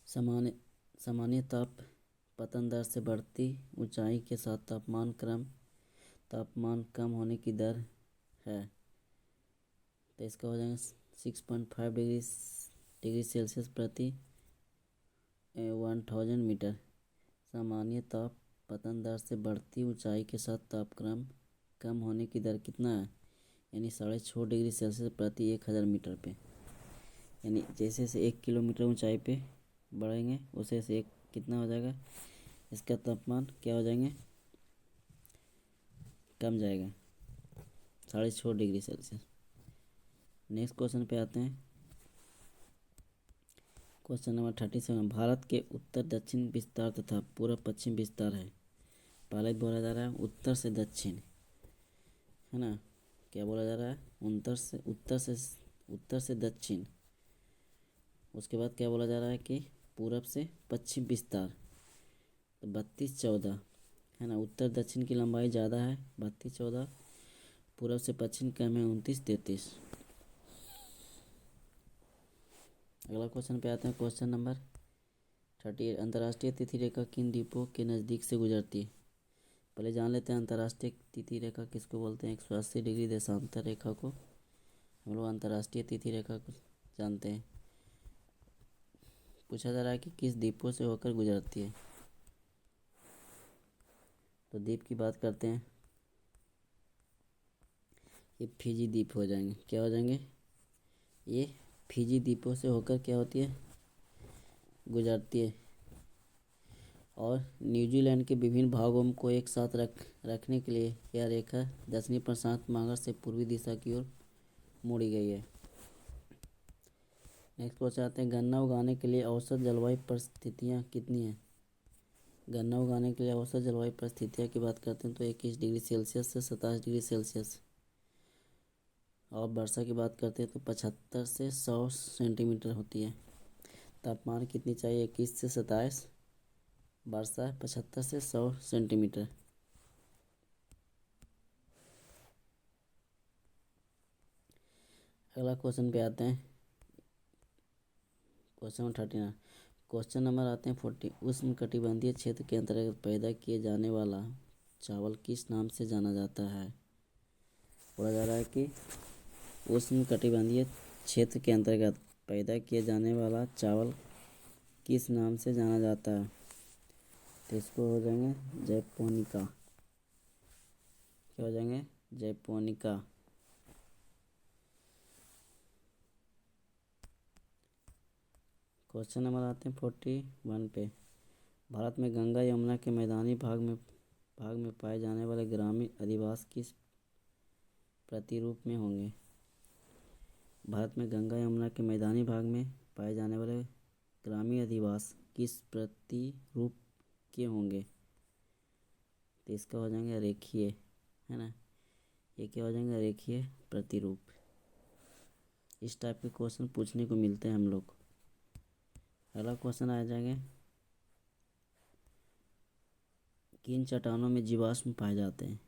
सामान्य ताप पतन दर से बढ़ती ऊंचाई के साथ तापमान कम होने की दर है। तो इसका हो जाएगा 6.5 डिग्री सेल्सियस प्रति 1000 मीटर। सामान्य ताप पतन दर से बढ़ती ऊंचाई के साथ तापक्रम कम होने की दर कितना है, यानी 6.5 डिग्री सेल्सियस प्रति 1000 मीटर पे। यानी जैसे से 1 किलोमीटर ऊंचाई पे बढ़ेंगे उसे से एक कितना हो जाएगा, इसका तापमान क्या हो जाएंगे, कम जाएगा 6.5 डिग्री सेल्सियस। नेक्स्ट क्वेश्चन पे आते हैं, क्वेश्चन नंबर 37। भारत के उत्तर दक्षिण विस्तार तथा पूर्व पश्चिम विस्तार है। पहले बोला जा रहा है उत्तर से दक्षिण, है ना। क्या बोला जा रहा है, उत्तर से दक्षिण। उसके बाद क्या बोला जा रहा है कि पूरब से पश्चिम विस्तार, तो 32-14, है ना। उत्तर दक्षिण की लंबाई ज़्यादा है 32-14, पूरब से पश्चिम कम है 29-33। अगला क्वेश्चन पे आते हैं, क्वेश्चन नंबर 38। अंतर्राष्ट्रीय तिथि रेखा किन द्वीपों के नज़दीक से गुजरती है। पहले जान लेते हैं अंतर्राष्ट्रीय तिथि रेखा किसको बोलते हैं। 180 डिग्री देशांतर रेखा को हम लोग अंतर्राष्ट्रीय तिथि रेखा को जानते हैं। पूछा जा रहा है कि किस द्वीपों से होकर गुजरती है। तो द्वीप की बात करते हैं, ये फिजी द्वीप हो जाएंगे। क्या हो जाएंगे? ये फिजी द्वीपों से होकर क्या होती है, गुजरती है। और न्यूजीलैंड के विभिन्न भागों को एक साथ रखने के लिए यह रेखा दक्षिणी प्रशांत महासागर से पूर्वी दिशा की ओर मोड़ी गई है। नेक्स्ट क्वेश्चन आते हैं, गन्ना उगाने के लिए औसत जलवायु परिस्थितियाँ कितनी हैं? गन्ना उगाने के लिए औसत जलवायु परिस्थितियाँ की बात करते हैं तो 21 डिग्री सेल्सियस से 27 डिग्री सेल्सियस। और वर्षा की बात करते हैं तो 75 से 100 सेंटीमीटर होती है। तापमान कितनी चाहिए? 21 से 27। वर्षा 75 से 100 सेंटीमीटर। अगला क्वेश्चन पे आते हैं, क्वेश्चन नंबर 39। क्वेश्चन नंबर आते हैं 40। उष्णकटिबंधीय क्षेत्र के अंतर्गत पैदा किए जाने वाला चावल किस नाम से जाना जाता है? बोला जा रहा है कि उष्णकटिबंधीय क्षेत्र के अंतर्गत पैदा किए जाने वाला चावल किस नाम से जाना जाता है? तो इसको हो जाएंगे जैपोनिका। क्या हो जाएंगे? जैपोनिका। क्वेश्चन नंबर आते हैं 41 पे। भारत में गंगा यमुना के मैदानी भाग में पाए जाने वाले ग्रामीण अधिवास किस प्रतिरूप में होंगे? भारत में गंगा यमुना के मैदानी भाग में पाए जाने वाले ग्रामीण अधिवास किस प्रतिरूप के होंगे? तो इसका हो जाएंगे रेखीय, है ना। ये क्या हो जाएंगे? रेखीय प्रतिरूप। इस टाइप के क्वेश्चन पूछने को मिलते हैं हम लोग। अगला क्वेश्चन आ जाएंगे, किन चट्टानों में जीवाश्म पाए जाते हैं?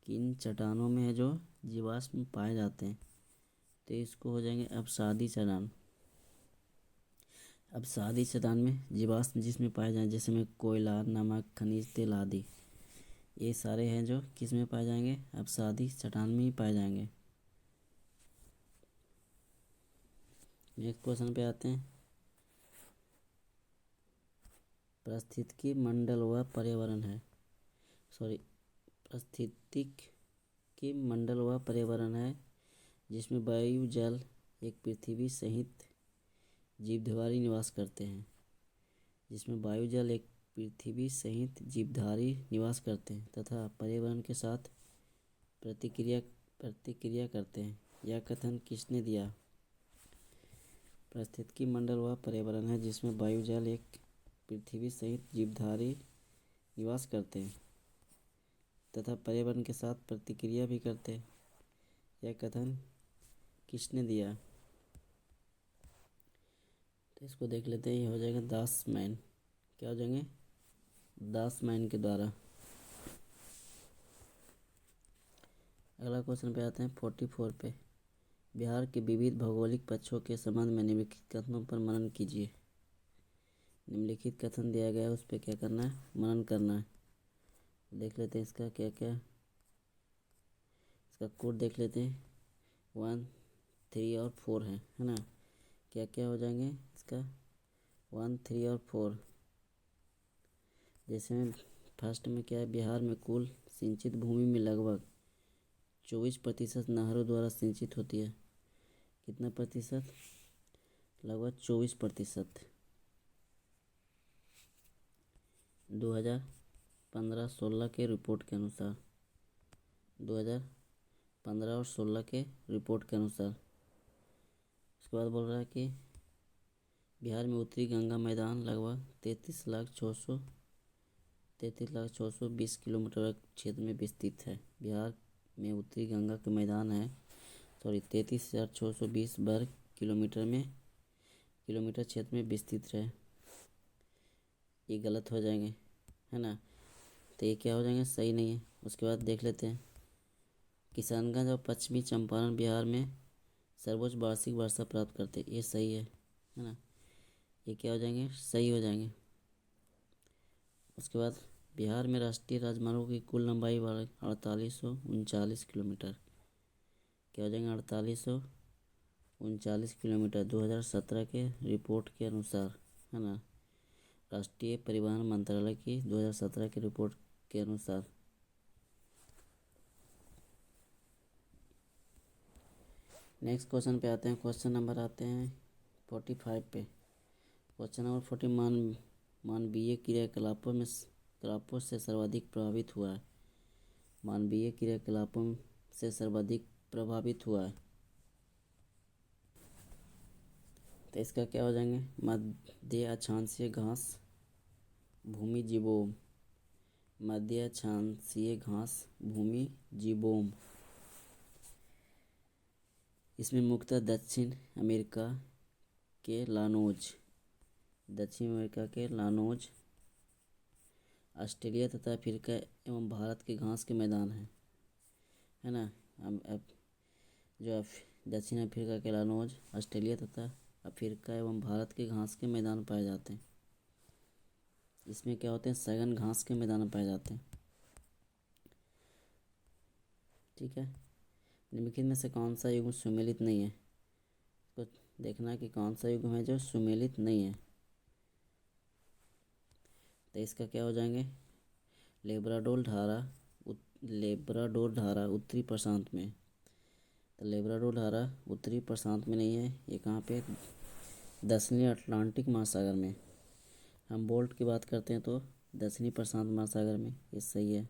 किन चट्टानों में है जो जीवाश्म पाए जाते हैं? तो इसको हो जाएंगे अवसादी चट्टान। अवसादी चट्टान में जीवाश्म जिसमें पाए जाए, जैसे में कोयला, नमक, खनिज तेल आदि, ये सारे हैं जो किस में पाए जाएंगे? अवसादी चट्टान में ही पाए जाएंगे। नेक्स्ट क्वेश्चन पे आते हैं, पारिस्थितिकी मंडल व पर्यावरण है, पारिस्थितिकी मंडल व पर्यावरण है जिसमें वायु, जल, एक पृथ्वी सहित जीवधारी निवास करते हैं। जिसमें वायु, जल, एक पृथ्वी सहित जीवधारी निवास करते हैं तथा पर्यावरण के साथ प्रतिक्रिया करते हैं। यह कथन किसने दिया? पारिस्थितिकी मंडल व पर्यावरण है जिसमें वायु, जल, एक पृथ्वी सहित जीवधारी निवास करते हैं तथा पर्यावरण के साथ प्रतिक्रिया भी करते हैं। यह कथन किसने दिया? तो इसको देख लेते हैं, ये हो जाएगा दासमैन। क्या हो जाएंगे? दासमैन के द्वारा। अगला क्वेश्चन पे आते हैं 44 पे। बिहार के विविध भौगोलिक पक्षों के संबंध में निम्नलिखित कथनों पर मनन कीजिए। निम्नलिखित कथन दिया गया है, उस पर क्या करना है? मनन करना है। देख लेते हैं इसका क्या क्या, इसका कोड देख लेते हैं। 1, 3 और 4 है ना। क्या क्या हो जाएंगे इसका? 1, 3 और 4। जैसे में फर्स्ट में क्या है, बिहार में कुल सिंचित भूमि में लगभग 24% नहरों द्वारा सिंचित होती है। कितना प्रतिशत? लगभग 24%। 2015-16 के रिपोर्ट के अनुसार, 2015 और 16 के रिपोर्ट के अनुसार। उसके बाद बोल रहा है कि बिहार में उत्तरी गंगा मैदान लगभग 33,620 किलोमीटर क्षेत्र में विस्तृत है। बिहार में उत्तरी गंगा के मैदान है 33,620 वर्ग किलोमीटर क्षेत्र में विस्तृत है। ये गलत हो जाएंगे, है ना। तो ये क्या हो जाएंगे? सही नहीं है। उसके बाद देख लेते हैं, किशनगंज और पश्चिमी चंपारण बिहार में सर्वोच्च वार्षिक वर्षा प्राप्त करते, ये सही है ना। ये क्या हो जाएंगे? सही हो जाएंगे। उसके बाद बिहार में राष्ट्रीय राजमार्गों की कुल लंबाई 4839 किलोमीटर। क्या हो जाएंगे? 4839 किलोमीटर 2017 के रिपोर्ट के अनुसार, है ना। राष्ट्रीय परिवहन मंत्रालय की 2017 की रिपोर्ट के अनुसार। नेक्स्ट क्वेश्चन पे आते हैं। क्वेश्चन नंबर आते हैं 45 पे। क्वेश्चन नंबर 40, मानवीय क्रियाकलापों से सर्वाधिक प्रभावित हुआ है। मानवीय क्रियाकलापों से सर्वाधिक प्रभावित हुआ है, तो इसका क्या हो जाएंगे? मध्य अक्षांशीय घास भूमि जीवोम। मध्य अक्षांशीय घास भूमि जीवोम। इसमें मुख्यतः दक्षिण अमेरिका के लानोज, ऑस्ट्रेलिया तथा अफ्रीका एवं भारत के घास के मैदान हैं, है ना। जो दक्षिण अफ्रीका के लानोज, ऑस्ट्रेलिया तथा अफ्रीका एवं भारत के घास के मैदान पाए जाते हैं। इसमें क्या होते हैं? सघन घास के मैदान पाए जाते हैं। ठीक है। निम्नलिखित में से कौन सा युग्म सुमेलित नहीं है? तो देखना कि कौन सा युग्म है जो सुमेलित नहीं है। तो इसका क्या हो जाएंगे? लेब्राडोर धारा उत्तरी प्रशांत में। तो लेब्राडोर धारा उत्तरी प्रशांत में नहीं है, ये कहाँ पे? दक्षिणी अटलांटिक महासागर में। हम बोल्ट की बात करते हैं तो दक्षिणी प्रशांत महासागर में, ये सही है।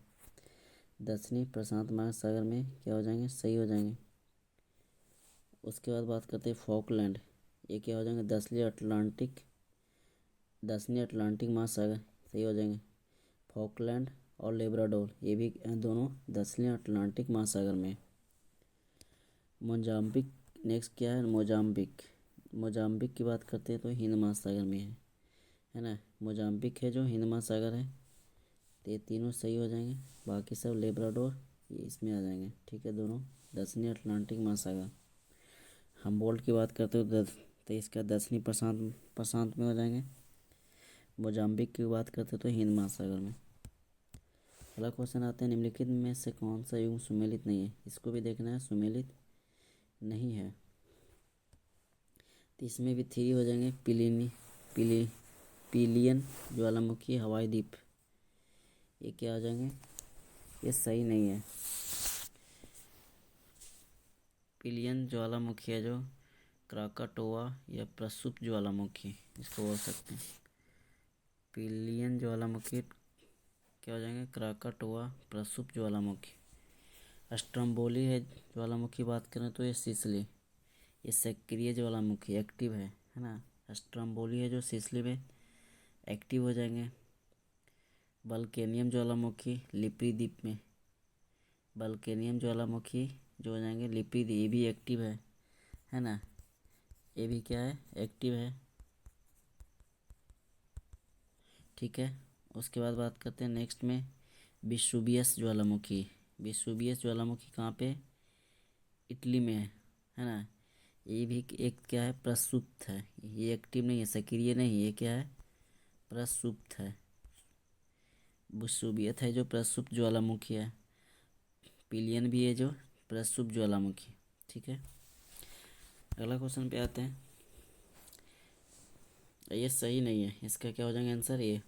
दक्षिणी प्रशांत महासागर में क्या हो जाएंगे? सही हो जाएंगे। उसके बाद बात करते हैं फॉकलैंड, ये क्या हो जाएंगे? दक्षिणी अटलांटिक महासागर, सही हो जाएंगे। फॉकलैंड और लेब्राडोर ये भी दोनों दक्षिणी अटलांटिक महासागर में। मोजाम्बिक, नेक्स्ट क्या है? मोजाम्बिक की बात करते हैं तो हिंद महासागर में है ना। मोजाम्बिक है जो हिंद महासागर है, तो ये तीनों सही हो जाएंगे। बाकी सब लेब्राडोर ये इसमें आ जाएंगे। ठीक है, दोनों दक्षिणी अटलांटिक महासागर। हमबोल्ट की बात करते हो तो इसका दक्षिणी प्रशांत में हो जाएंगे। मोजाम्बिक की बात करते तो हिंद महासागर में। अगला क्वेश्चन आते हैं, निम्नलिखित में से कौन सा युग्म सुमेलित नहीं है? इसको भी देखना है, सुमेलित नहीं है। तो इसमें भी 3 हो जाएंगे। पिलियन ज्वालामुखी हवाई द्वीप, ये क्या हो जाएंगे? ये सही नहीं है। पिलियन ज्वालामुखी है जो क्राकाटोआ या प्रसुप्त ज्वालामुखी इसको बोल सकते हैं। पिलियन ज्वालामुखी क्या हो जाएंगे? क्राकाटोआ, प्रसुप्त ज्वालामुखी। स्ट्रम्बोली है ज्वालामुखी बात करें तो ये सिसली, ये सक्रिय ज्वालामुखी, एक्टिव है ना। स्ट्रम्बोली है जो सिसली में एक्टिव हो जाएंगे। बल्केनियम ज्वालामुखी लिपरी द्वीप में, बल्केनियम ज्वालामुखी जो हो जाएंगे लिपरी द्वीप, ये भी एक्टिव है ना। ये भी क्या है? एक्टिव है। ठीक है। उसके बाद बात करते हैं नेक्स्ट में विसुवियस ज्वालामुखी। विसुवियस ज्वालामुखी कहाँ पे? इटली में है ना। ये भी एक क्या है? प्रसुप्त है। ये एक्टिव नहीं है, सक्रिय नहीं, ये क्या है? प्रसुप्त है। विसुवियस है जो प्रसुप्त ज्वालामुखी है। पिलियन भी है जो प्रसुप्त ज्वालामुखी। ठीक है। अगला क्वेश्चन पे आते हैं। ये सही नहीं है, इसका क्या हो जाएगा आंसर? ये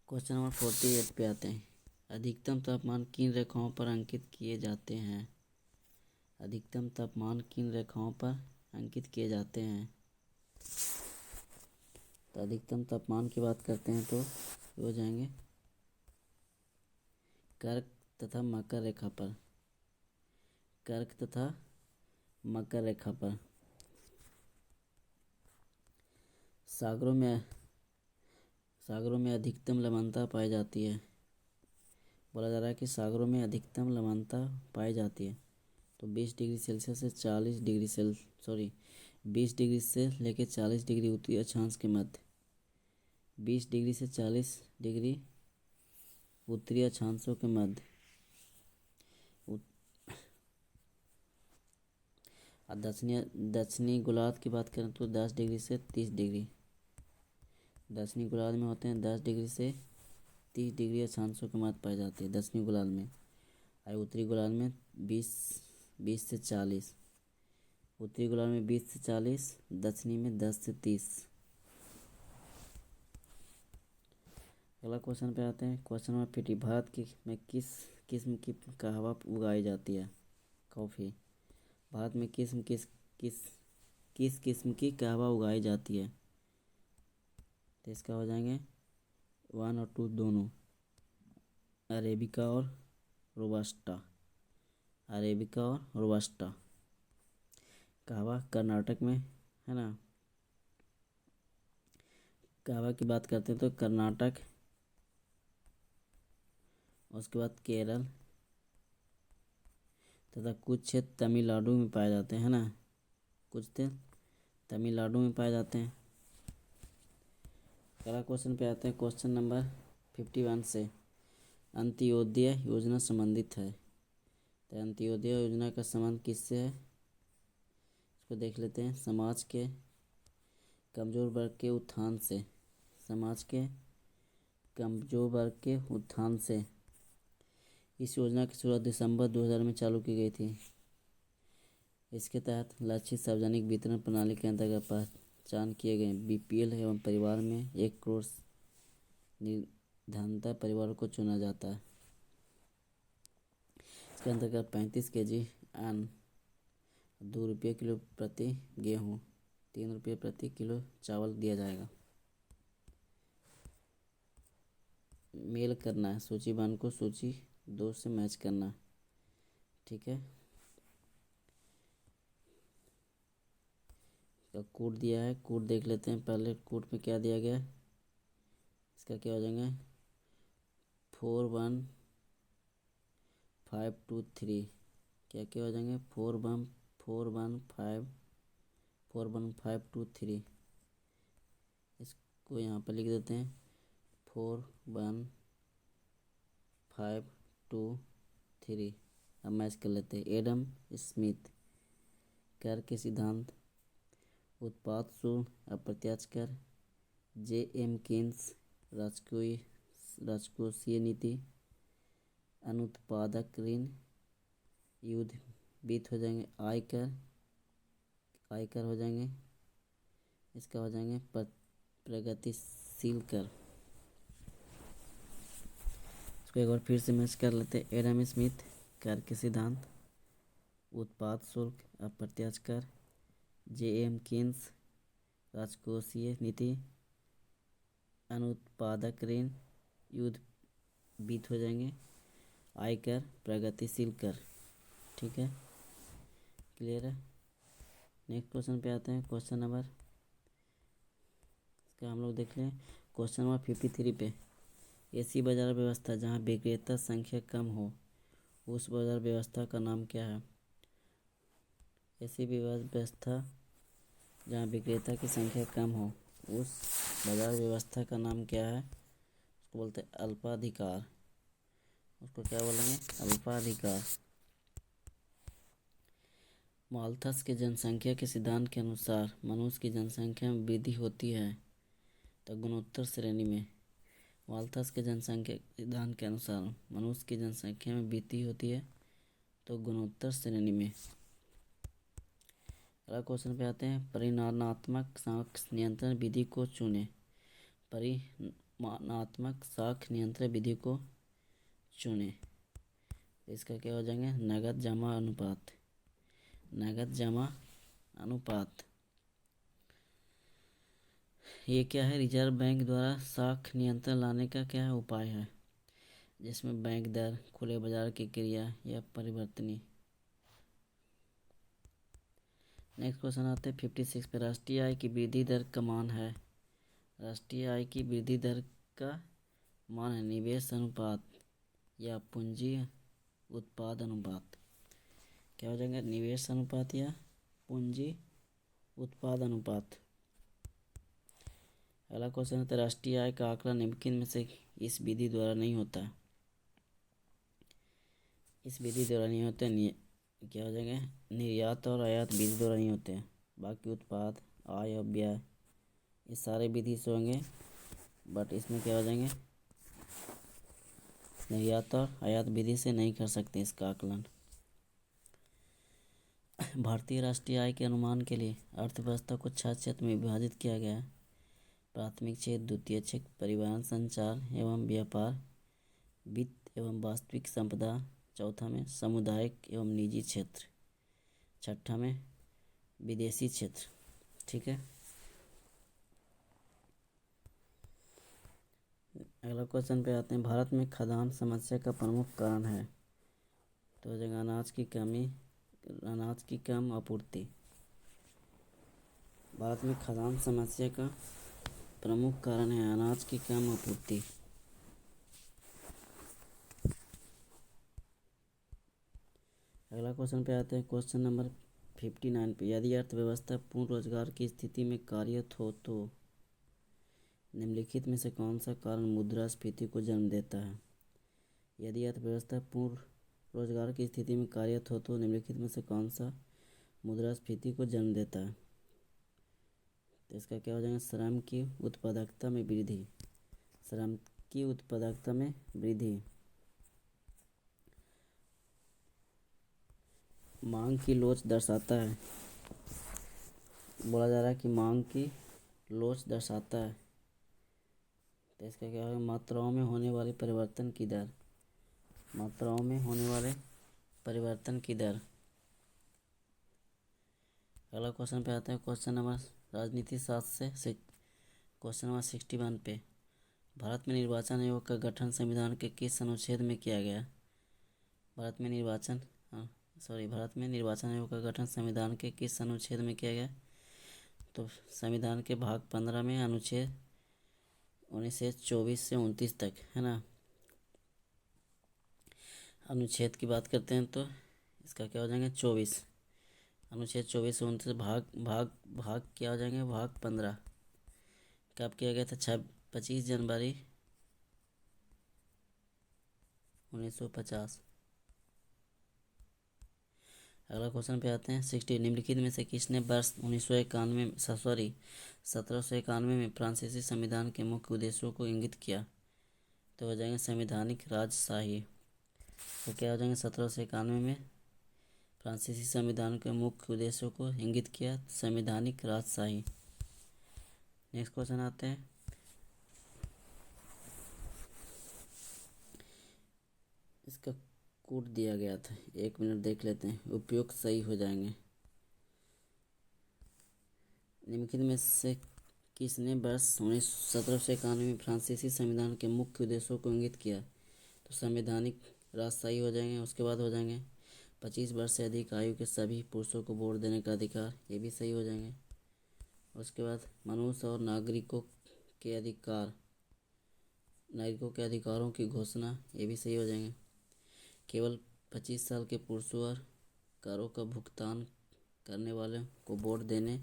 क्वेश्चन नंबर 48 पे आते हैं। अधिकतम तापमान किन रेखाओं पर अंकित किए जाते हैं? अधिकतम तापमान किन रेखाओं पर अंकित किए जाते हैं? तो अधिकतम तापमान की बात करते हैं तो हो जाएंगे कर्क तथा मकर रेखा पर। कर्क तथा मकर रेखा पर। सागरों में अधिकतम लवणता पाई जाती है। बोला जा रहा है कि सागरों में अधिकतम लवणता पाई जाती है। तो 20 डिग्री सेल्सियस से 20 डिग्री से लेकर 40 डिग्री उत्तरी अक्षांश के मध्य। 20 डिग्री से 40 डिग्री उत्तरी अक्षांशों के मध्य। दक्षिणी गोलार्ध की बात करें तो 10 डिग्री से 30 डिग्री। दक्षिणी गोलार्ध में होते हैं 10 डिग्री से 30 डिग्री अक्षांशों के मध्य पाए जाते हैं दक्षिणी गोलार्ध में। और उत्तरी गोलार्ध में 20 से 40। उत्तरी गोलार्ध में 20 से 40, दक्षिणी में 10 से 30। अगला क्वेश्चन पे आते हैं। क्वेश्चन नंबर 50, भारत की में किस किस्म की कहवा उगाई जाती है? कॉफ़ी। भारत में किस किस्म की कहवा उगाई जाती है? तो इसका हो जाएंगे 1 और 2 दोनों, अरेबिका और रोबस्टा। अरेबिका और रोबस्टा कहवा कर्नाटक में है ना। कहवा की बात करते हैं तो कर्नाटक, उसके बाद केरल तथा कुछ क्षेत्र तमिलनाडु में पाए जाते हैं ना। कुछ तमिलनाडु में पाए जाते हैं। अगला क्वेश्चन पे आते हैं। क्वेश्चन नंबर 51 से अंत्योदय योजना संबंधित है। तो अंत्योदय योजना का संबंध किससे है, इसको देख लेते हैं। समाज के कमजोर वर्ग के उत्थान से। समाज के कमजोर वर्ग के उत्थान से इस योजना की शुरुआत दिसंबर 2000 में चालू की गई थी। इसके तहत लक्षित सार्वजनिक वितरण प्रणाली के अंतर्गत पहचान किए गए बीपीएल एवं परिवार में 1 करोड़ निर्धनता परिवारों को चुना जाता है। इसके अंतर्गत 35 केजी अन्न, 2 रुपये किलो प्रति गेहूँ, 3 रुपये प्रति किलो चावल दिया जाएगा। मेल करना है, सूचीबद्ध को सूची 2 से मैच करना, ठीक है। का कोड दिया है, कोड देख लेते हैं। पहले कोड पे क्या दिया गया है, इसका क्या हो जाएगा 41523। क्या क्या हो जाएंगे 41523। इसको यहाँ पर लिख देते हैं 41523। अब मैच कर लेते हैं। एडम स्मिथ कर के सिद्धांत, उत्पाद शुल्क, अप्रत्यक्ष कर, जे.एम. कीन्स राजकोषीय नीति, अनुत्पादक ऋण, युद्ध वित्त हो जाएंगे, आयकर हो जाएंगे। इसका हो जाएंगे प्रगतिशील कर। इसको एक बार फिर से मैच कर लेते हैं। एडम स्मिथ कर के सिद्धांत, उत्पाद शुल्क, अप्रत्यक्ष कर, जे.एम. कीन्स राजकोषीय नीति, अनुत्पादक ऋण, युद्ध वित्त हो जाएंगे, आयकर, प्रगतिशील कर, ठीक है। क्लियर है। नेक्स्ट क्वेश्चन पे आते हैं। क्वेश्चन नंबर इसका हम लोग देख लें। क्वेश्चन नंबर 53 पे ऐसी बाजार व्यवस्था जहां विक्रेता संख्या कम हो उस बाजार व्यवस्था का नाम क्या है? ऐसी व्यवस्था जहां विक्रेता की संख्या कम हो उस बाजार व्यवस्था का नाम क्या है? उसको बोलते हैं अल्पाधिकार। उसको क्या बोलेंगे? अल्पाधिकार। माल्थस के जनसंख्या के सिद्धांत के अनुसार मनुष्य की जनसंख्या में वृद्धि होती है तो गुणोत्तर श्रेणी में। माल्थस के जनसंख्या सिद्धांत के अनुसार मनुष्य की जनसंख्या में वृद्धि होती है तो गुणोत्तर श्रेणी में। अगला क्वेश्चन पे आते हैं। परिमाणात्मक साक्ष्य नियंत्रण विधि को चुनें। परिमाणात्मक साक्ष्य नियंत्रण विधि को चुनें। इसका क्या हो जाएंगे? नगद जमा अनुपात। नगद जमा अनुपात ये क्या है? रिजर्व बैंक द्वारा साख नियंत्रण लाने का क्या उपाय है, जिसमें बैंक दर, खुले बाजार की क्रिया या परिवर्तनीय। नेक्स्ट क्वेश्चन आते हैं 56 पे। राष्ट्रीय आय की वृद्धि दर का मान है। राष्ट्रीय आय की वृद्धि दर का मान है निवेश अनुपात या पूंजी उत्पाद अनुपात। क्या हो जाएगा? निवेश अनुपात या पूंजी उत्पाद अनुपात। अगला क्वेश्चन है राष्ट्रीय आय का आंकड़ा निम्नलिखित में से इस विधि द्वारा नहीं होता। इस विधि द्वारा नहीं होते। क्या हो जाएगा? निर्यात और आयात विधि द्वारा नहीं होते। बाकी उत्पाद, आय और व्यय ये सारे विधि से होंगे, बट इसमें क्या हो जाएंगे? निर्यात और आयात विधि से नहीं कर सकते इसका आकलन। भारतीय राष्ट्रीय आय के अनुमान के लिए अर्थव्यवस्था को 6 क्षेत्र में विभाजित किया गया है। प्राथमिक क्षेत्र, द्वितीय क्षेत्र, परिवहन, संचार एवं व्यापार, वित्त एवं वास्तविक संपदा। चौथा में सामुदायिक एवं निजी क्षेत्र। छठा में विदेशी क्षेत्र। ठीक है। अगला क्वेश्चन पे आते हैं। भारत में खाद्यान्न समस्या का प्रमुख कारण है, तो हो जाएगा अनाज की कमी, अनाज की कम आपूर्ति। भारत में खाद्यान्न समस्या का प्रमुख कारण है अनाज की कम आपूर्ति। अगला क्वेश्चन पे आते हैं। क्वेश्चन नंबर 59 पे, यदि अर्थव्यवस्था पूर्ण रोजगार की स्थिति में कार्यरत हो तो निम्नलिखित में से कौन सा कारण मुद्रास्फीति को जन्म देता है। यदि अर्थव्यवस्था पूर्ण रोजगार की स्थिति में कार्यरत हो तो निम्नलिखित में से कौन सा मुद्रास्फीति को जन्म देता है। तो इसका क्या हो जाएगा, श्रम की उत्पादकता में वृद्धि। श्रम की उत्पादकता में वृद्धि। मांग की लोच दर्शाता है, बोला जा रहा है कि मांग की लोच दर्शाता है। तो इसका क्या होगा, मात्राओं में होने वाले परिवर्तन की दर। मात्राओं में होने वाले परिवर्तन की दर। अगला क्वेश्चन पे आता है। क्वेश्चन नंबर राजनीति शास्त्र से क्वेश्चन नंबर 61 पे, भारत में निर्वाचन आयोग का गठन संविधान के किस अनुच्छेद में किया गया। भारत में निर्वाचन आयोग का गठन संविधान के किस अनुच्छेद में किया गया। तो संविधान के भाग 15 में अनुच्छेद 19 से 24 से 29 तक है ना। अनुच्छेद की बात करते हैं तो इसका क्या हो जाएंगे 24। अनुच्छेद 24 से 29 भाग क्या हो जाएंगे, भाग 15 कब किया गया था, 25 जनवरी 1950। अगला क्वेश्चन पे आते हैं। 60, निम्नलिखित में से किसने वर्ष 1791 में फ्रांसीसी संविधान के मुख्य उद्देश्यों को इंगित किया। तो हो जाएंगे संवैधानिक राजशाही। तो क्या हो जाएंगे 1791 में फ्रांसीसी संविधान के मुख्य उद्देश्यों को इंगित किया, संवैधानिक राजशाही। नेक्स्ट क्वेश्चन आते हैं। इसका कोड दिया गया था, 1 मिनट देख लेते हैं, उपयुक्त सही हो जाएंगे। निम्नलिखित में से किसने वर्ष 1791 में फ्रांसीसी संविधान के मुख्य उद्देश्यों को इंगित किया। तो संवैधानिक राजशाही हो जाएंगे। उसके बाद हो जाएंगे 25 वर्ष से अधिक आयु के सभी पुरुषों को वोट देने का अधिकार, ये भी सही हो जाएंगे। उसके बाद मनुष्य और नागरिकों के अधिकारों की घोषणा, ये भी सही हो जाएंगे। केवल 25 साल के पुरुषों और करों का भुगतान करने वाले को वोट देने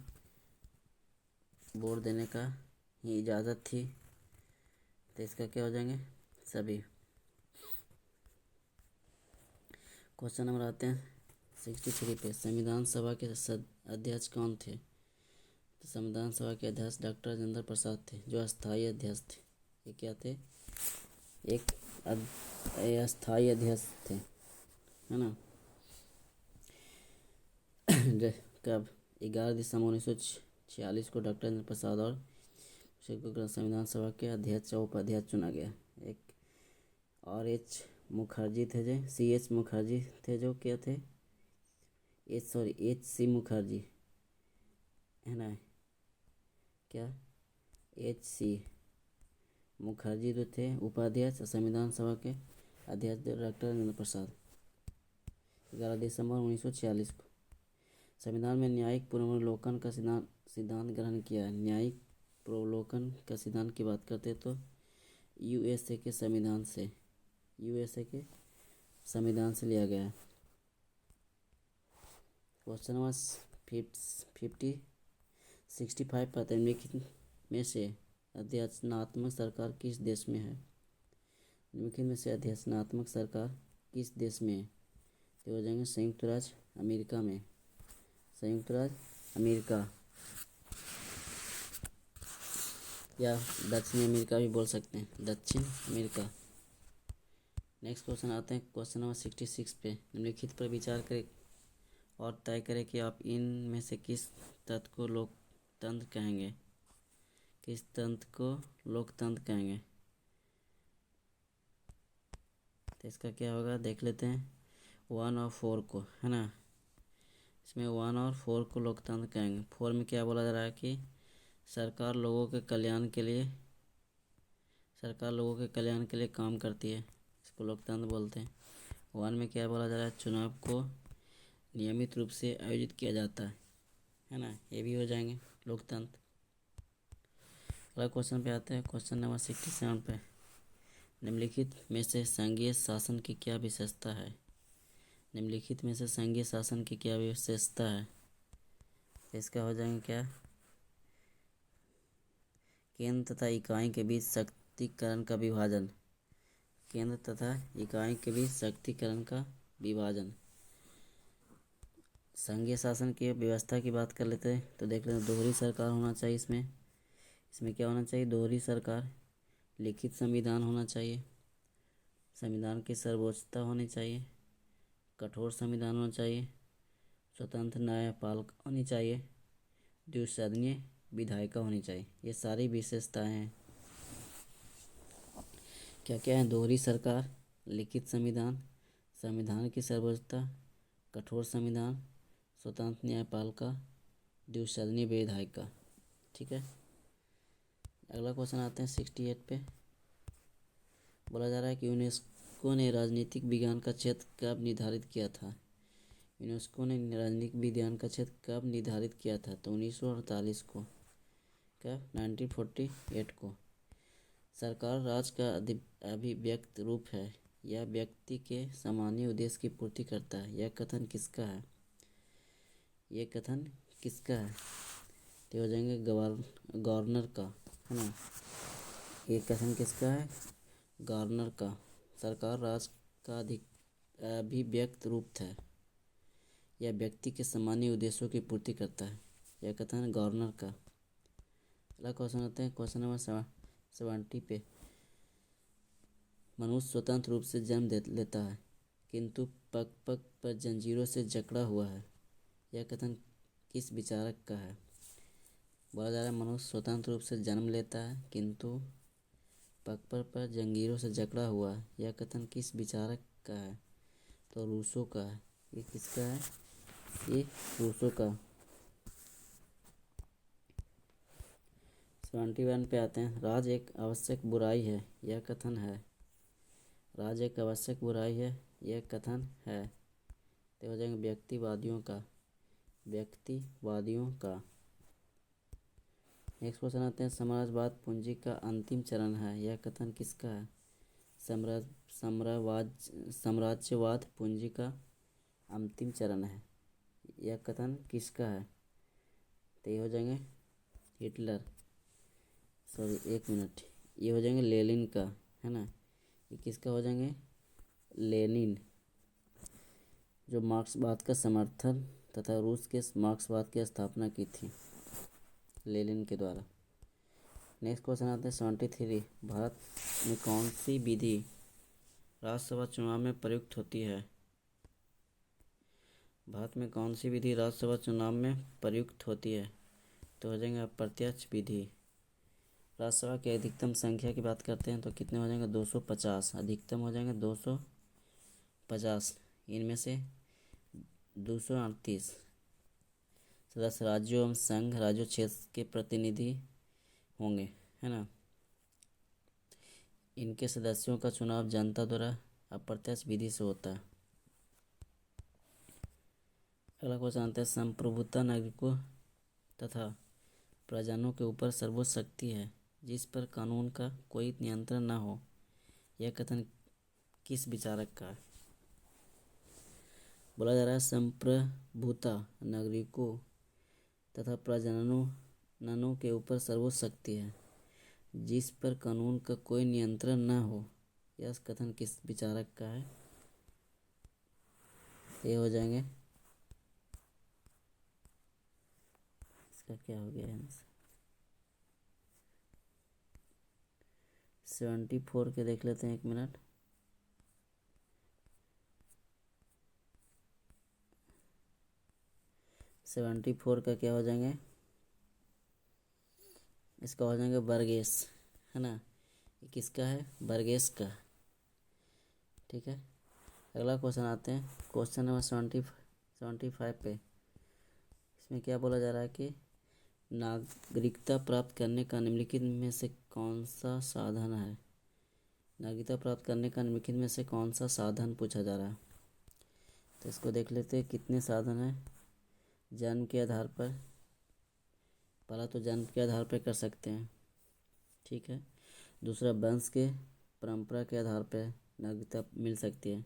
का ही इजाज़त थी। तो इसका क्या हो जाएंगे सभी। क्वेश्चन नंबर आते हैं 63 पे, संविधान सभा के अध्यक्ष कौन थे। तो संविधान सभा के अध्यक्ष डॉक्टर राजेंद्र प्रसाद थे, जो अस्थायी अध्यक्ष थे। ये क्या थे, एक अस्थायी अध्यक्ष थे, है ना। कब 11 दिसंबर 1946 को डॉक्टर राजेंद्र प्रसाद और संविधान सभा के अध्यक्ष और उपाध्यक्ष चुना गया। एक RH मुखर्जी थे, जो CH मुखर्जी थे, जो क्या थे HC मुखर्जी, है ना, क्या HC मुखर्जी जो थे उपाध्यक्ष, संविधान सभा के अध्यक्ष डॉक्टर राजेंद्र प्रसाद। 11 दिसंबर 1946 को संविधान में न्यायिक पुनर्विलोकन का सिद्धांत ग्रहण किया। न्यायिक पुनर्विलोकन का सिद्धांत की बात करते तो USA के संविधान से लिया गया है। क्वेश्चन नंबर 65 पर, निम्नलिखित में से अध्यक्षात्मक सरकार किस देश में है। निम्नलिखित में से अध्यक्षात्मक सरकार किस देश में है। तो हो जाएंगे संयुक्त राज्य अमेरिका में। संयुक्त राज्य अमेरिका या दक्षिणी अमेरिका भी बोल सकते हैं, दक्षिण अमेरिका। नेक्स्ट क्वेश्चन आते हैं। क्वेश्चन नंबर 66 पे, निम्नलिखित पर विचार करें और तय करें कि आप इन में से किस तत्व को लोकतंत्र कहेंगे। किस तंत्र को लोकतंत्र कहेंगे? तो इसका क्या होगा देख लेते हैं। 1 और 4 को, है ना, इसमें 1 और 4 को लोकतंत्र कहेंगे। 4 में क्या बोला जा रहा है कि सरकार लोगों के कल्याण के लिए काम करती है, इसको लोकतंत्र बोलते हैं। 1 में क्या बोला जा रहा है, चुनाव को नियमित रूप से आयोजित किया जाता है ना, ये भी हो जाएंगे लोकतंत्र। अगला क्वेश्चन पे आते हैं, क्वेश्चन नंबर 67 पे। निम्नलिखित में से संघीय शासन की क्या विशेषता है? निम्नलिखित में से संघीय शासन की क्या विशेषता है? इसका हो जाएंगे क्या, केंद्र तथा इकाई के बीच शक्तिकरण का विभाजन। केंद्र तथा इकाई के बीच शक्तिकरण का विभाजन। संघीय शासन की व्यवस्था की बात कर लेते हैं तो देख लेते हैं, दोहरी सरकार होना चाहिए। इसमें क्या होना चाहिए, दोहरी सरकार, लिखित संविधान होना चाहिए, संविधान की सर्वोच्चता होनी चाहिए, कठोर संविधान होना चाहिए, स्वतंत्र न्यायपालिका होनी चाहिए, द्विसदनीय विधायिका होनी चाहिए। ये सारी विशेषताएं हैं। क्या क्या है, दोहरी सरकार, लिखित संविधान, संविधान की सर्वोच्चता, कठोर संविधान, स्वतंत्र न्यायपालिका, द्विसदनीय विधायिका। ठीक है। अगला क्वेश्चन आते हैं 68 पे। बोला जा रहा है कि यूनेस्को ने राजनीतिक विज्ञान का क्षेत्र कब निर्धारित किया था? यूनेस्को ने राजनीतिक विज्ञान का क्षेत्र कब निर्धारित किया था? तो 1948 को। कब? 1948 को। सरकार राज्य का अभिव्यक्त रूप है, यह व्यक्ति के सामान्य उद्देश्य की पूर्ति करता है। यह कथन किसका है? ये कथन किसका है? तो हो जाएंगे गवर्नर का, है ना। ये कथन किसका है? गवर्नर का। सरकार राज्य का अभिव्यक्त रूप है, यह व्यक्ति के सामान्य उद्देश्यों की पूर्ति करता है। यह कथन गवर्नर का। अगला क्वेश्चन आते हैं, क्वेश्चन नंबर 70 पे। मनुष्य स्वतंत्र रूप से जन्म लेता है, किंतु पग पग पर जंजीरों से जकड़ा हुआ है। यह कथन किस विचारक का है? बोला जा रहा है मनुष्य स्वतंत्र रूप से जन्म लेता है, किंतु पग पर जंजीरों से जकड़ा हुआ है। यह कथन किस विचारक का है? तो रूसो का है। ये किसका है? ये रूसो का। 71 पे आते हैं। राज एक आवश्यक बुराई है, यह कथन है। राज एक आवश्यक बुराई है, यह कथन है। तो हो जाएंगे व्यक्तिवादियों का। नेक्स्ट क्वेश्चन आते हैं, साम्राज्यवाद पूंजी का अंतिम चरण है, यह कथन किसका है? साम्राज्यवाद पूंजी का अंतिम चरण है, यह कथन किसका है? तो ये हो जाएंगे हिटलर, सॉरी 1 मिनट, ये हो जाएंगे लेनिन का, है ना। ये किसका हो जाएंगे? लेनिन, जो मार्क्सवाद का समर्थन तथा रूस के मार्क्सवाद की स्थापना की थी लेनिन के द्वारा। नेक्स्ट क्वेश्चन आते हैं 73। भारत में कौन सी विधि राज्यसभा चुनाव में प्रयुक्त होती है? भारत में कौन सी विधि राज्यसभा चुनाव में प्रयुक्त होती है? तो हो जाएंगे अप्रत्यक्ष विधि। राज्यसभा की अधिकतम संख्या की बात करते हैं तो कितने हो जाएंगे? 250। अधिकतम हो जाएंगे 250। इनमें से 238 सदस्य राज्यों एवं संघ राज्यों क्षेत्र के प्रतिनिधि होंगे, है ना। इनके सदस्यों का चुनाव जनता द्वारा अप्रत्यक्ष विधि से होता है। अगला क्वेश्चन आता है, संप्रभुता नागरिकों तथा प्रजाजनों के ऊपर सर्वोच्च शक्ति है, जिस पर कानून का कोई नियंत्रण न हो। यह कथन किस विचारक का है? बोला जा रहा है संप्रभुता नागरिकों तथा प्रजननों के ऊपर सर्वोच्च शक्ति है, जिस पर कानून का कोई नियंत्रण न हो। यह कथन किस विचारक का है? ये हो जाएंगे, इसका क्या हो गया आंसर? 74 के देख लेते हैं, 1 मिनट। सेवेंटी फोर का क्या हो जाएंगे? इसका हो जाएगा बर्गेस, है ना। ये किसका है? बर्गेस का। ठीक है, अगला क्वेश्चन आते हैं क्वेश्चन नंबर 75 पे। इसमें क्या बोला जा रहा है कि नागरिकता प्राप्त करने का निम्नलिखित में से कौन सा साधन है। नागरिकता प्राप्त करने का निम्नलिखित में से कौन सा साधन पूछा जा रहा है। तो इसको देख लेते हैं कितने साधन हैं। जन्म के आधार पर, पहला तो जन्म के आधार पर कर सकते हैं, ठीक है। दूसरा वंश के परंपरा के आधार पर नागरिकता मिल सकती है,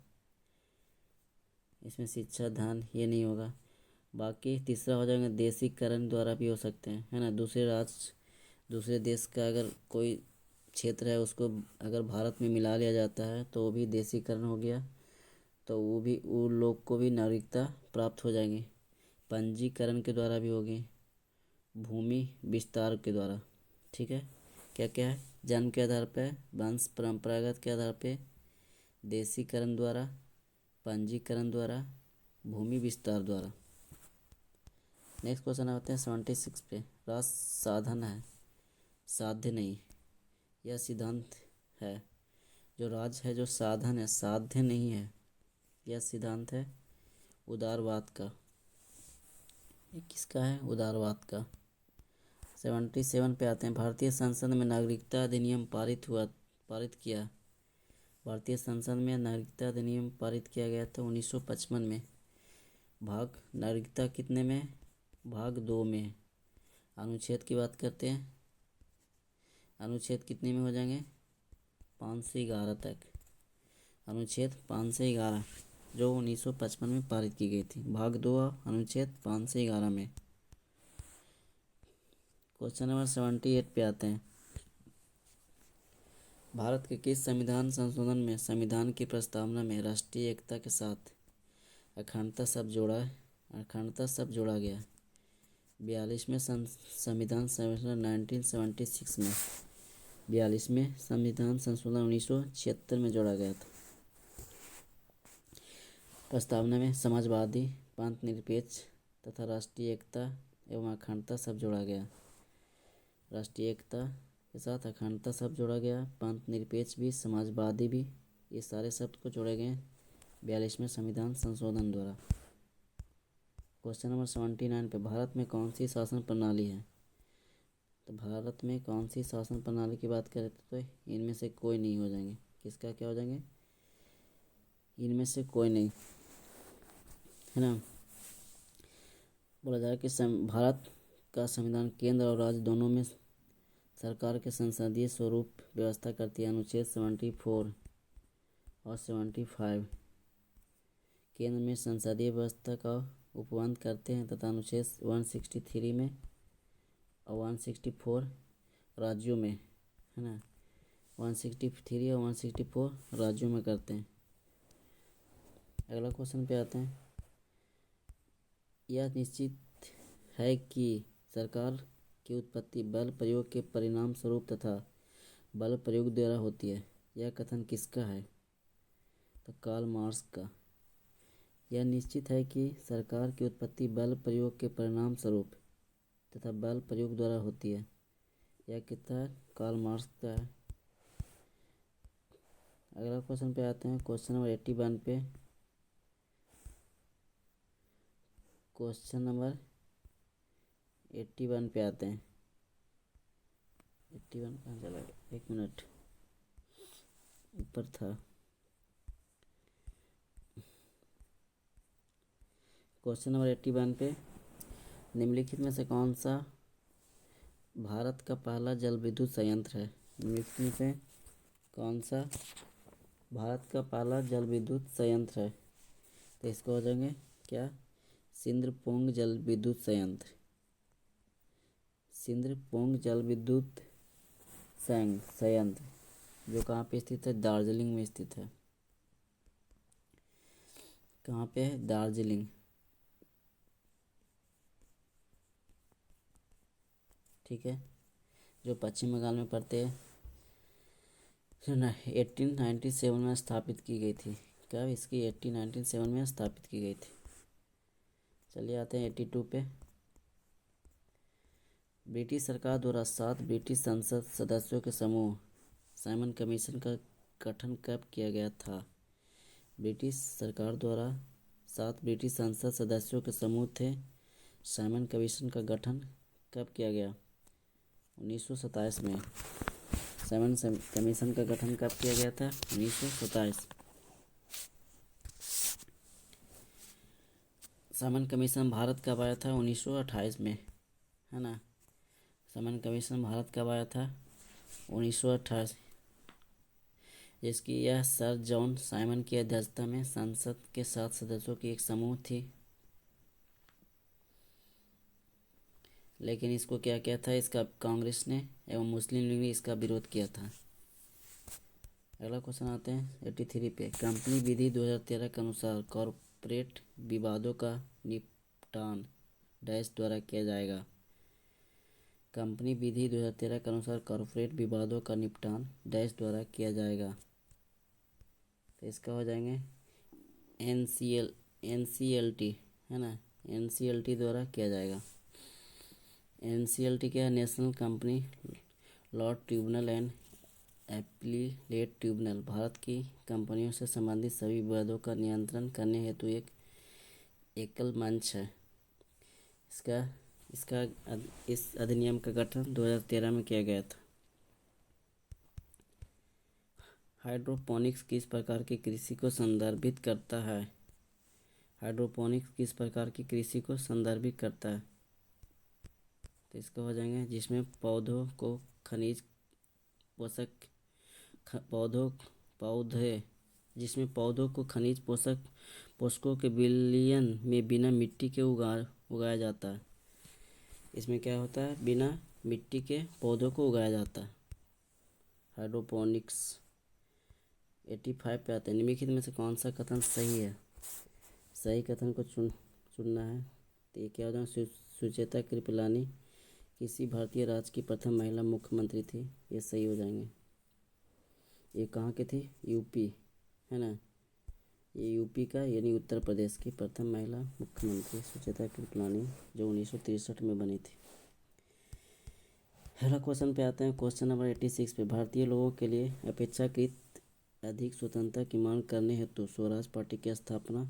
इसमें शिक्षा धन ये नहीं होगा। बाकी तीसरा हो जाएगा देशीकरण द्वारा भी हो सकते हैं, है ना। दूसरे राज्य, दूसरे देश का अगर कोई क्षेत्र है उसको अगर भारत में मिला लिया जाता है तो वो भी देशीकरण हो गया, तो वो भी उन लोग को भी नागरिकता प्राप्त हो जाएंगी। पंजीकरण के द्वारा भी होगी, भूमि विस्तार के द्वारा, ठीक है। क्या क्या है? जन्म के आधार पर, वंश परंपरागत के आधार पर, देशीकरण द्वारा, पंजीकरण द्वारा, भूमि विस्तार द्वारा। नेक्स्ट क्वेश्चन आते हैं 76 पे। राज साधन है, साध्य नहीं। यह सिद्धांत है, जो राज है जो साधन है, साध्य नहीं है। यह सिद्धांत है उदारवाद का। ये किसका है? उदारवाद का। 77 पे आते हैं। भारतीय संसद में नागरिकता अधिनियम पारित किया। भारतीय संसद में नागरिकता अधिनियम पारित किया गया था 1955 में। भाग नागरिकता कितने में? भाग 2 में। अनुच्छेद की बात करते हैं, अनुच्छेद कितने में हो जाएंगे? 5 से 11 तक। अनुच्छेद 5 से 11 जो 1955 में पारित की गई थी। भाग 2 अनुच्छेद 5 से 11 में। क्वेश्चन नंबर 78 पे आते हैं। भारत के किस संविधान संशोधन में संविधान की प्रस्तावना में राष्ट्रीय एकता के साथ अखंडता शब्द जोड़ा गया? 42वें संविधान संशोधन 1976 में, 42वें संविधान संशोधन 1976 में जोड़ा गया था। प्रस्तावना में समाजवादी, पंथ निरपेक्ष तथा राष्ट्रीय एकता एवं अखंडता शब्द जोड़ा गया। राष्ट्रीय एकता के साथ अखंडता शब्द जोड़ा गया, पंथ निरपेक्ष भी, समाजवादी भी, ये सारे शब्द को जोड़े गए 42वें संविधान संशोधन द्वारा। क्वेश्चन नंबर 79 पे। भारत में कौन सी शासन प्रणाली है? तो भारत में कौन सी शासन प्रणाली की बात करें तो इनमें से कोई नहीं हो जाएंगे। किसका क्या हो जाएंगे? इनमें से कोई नहीं, है ना। बोला जा रहा है कि भारत का संविधान केंद्र और राज्य दोनों में सरकार के संसदीय स्वरूप व्यवस्था करती है। अनुच्छेद 74 और 75 केंद्र में संसदीय व्यवस्था का उपबंध करते हैं तथा अनुच्छेद 163 में और 164 राज्यों में, है ना। 163 और 164 राज्यों में करते हैं। अगला क्वेश्चन पे आते हैं। यह निश्चित है कि सरकार की उत्पत्ति बल प्रयोग के परिणाम स्वरूप तथा बल प्रयोग द्वारा होती है। यह कथन किसका है? तो कार्ल मार्क्स का। यह निश्चित है कि सरकार की उत्पत्ति बल प्रयोग के परिणाम स्वरूप तथा बल प्रयोग द्वारा होती है। यह कितना है? कार्ल मार्क्स का है। अगला क्वेश्चन पे आते हैं क्वेश्चन नंबर 81 पे। क्वेश्चन नंबर 81 पे आते हैं। 81 कहाँ चला गया? एक मिनट, ऊपर था। क्वेश्चन नंबर 81 पे। निम्नलिखित में से कौन सा भारत का पहला जल विद्युत संयंत्र है? निम्नलिखित में से कौन सा भारत का पहला जल विद्युत संयंत्र है? तो इसको हो जाएंगे क्या? सिंद्रपोंग जल विद्युत संयंत्र। सिंद्रपोंग जल विद्युत संयंत्र जो कहाँ पे स्थित है? दार्जिलिंग में स्थित है। कहाँ पे है? दार्जिलिंग, ठीक है, जो पश्चिम बंगाल में पड़ते हैं। 1897 में स्थापित की गई थी। कब इसकी? 1897 में स्थापित की गई थी। चलिए आते हैं 82 पे। ब्रिटिश सरकार द्वारा 7 ब्रिटिश संसद सदस्यों के समूह साइमन कमीशन का गठन कब किया गया था? ब्रिटिश सरकार द्वारा 7 ब्रिटिश संसद सदस्यों के समूह थे। साइमन कमीशन का गठन कब किया गया? 1927 में। साइमन कमीशन का गठन कब किया गया था? 1927। साइमन कमीशन भारत कब आया था? 1928 में, है ना। साइमन कमीशन भारत कब आया था? 1928। जिसकी यह सर जॉन साइमन की अध्यक्षता में संसद के 7 सदस्यों की एक समूह थी। लेकिन इसको क्या किया था? इसका कांग्रेस ने एवं मुस्लिम लीग ने इसका विरोध किया था। अगला क्वेश्चन आते हैं 83 पे। कंपनी विधि 2013 के अनुसार कॉरपोरेट विवादों का निपटान डैश द्वारा किया जाएगा। कंपनी विधि 2013 के अनुसार कॉरपोरेट विवादों का निपटान डैश द्वारा किया जाएगा। तो इसका हो जाएंगे NCLT, है ना। NCLT द्वारा किया जाएगा। NCLT क्या है? National company law tribunal and appellate tribunal. Bharat की कंपनियों से संबंधित सभी विवादों का नियंत्रण करने हेतु एक एकल मंच है। इस अधिनियम का गठन 2013 में किया गया था। हाइड्रोपोनिक्स किस प्रकार की कृषि को संदर्भित करता है? हाइड्रोपोनिक्स किस प्रकार की कृषि को संदर्भित करता है? तो इसका हो जाएंगे जिसमें पौधों को खनिज पोषक जिसमें पौधों को खनिज पोषकों के विलयन में बिना मिट्टी के उगाया जाता है। इसमें क्या होता है? बिना मिट्टी के पौधों को उगाया जाता है, हाइड्रोपोनिक्स। 85 पे आते हैं। निम्नलिखित में से कौन सा कथन सही है? सही कथन को चुनना है। तो ये क्या होता है? सुचेता कृपलानी किसी भारतीय राज्य की प्रथम महिला मुख्यमंत्री थी। ये सही हो जाएंगे। ये कहाँ के थी? यूपी, है ना। ये यूपी का यानी उत्तर प्रदेश की प्रथम महिला मुख्यमंत्री सुचेता कृपलानी, जो 1963 में बनी थी। अगला क्वेश्चन पे आते हैं। क्वेश्चन नंबर 86 पे। भारतीय लोगों के लिए अपेक्षाकृत अधिक स्वतंत्रता की मांग करने हेतु स्वराज पार्टी की स्थापना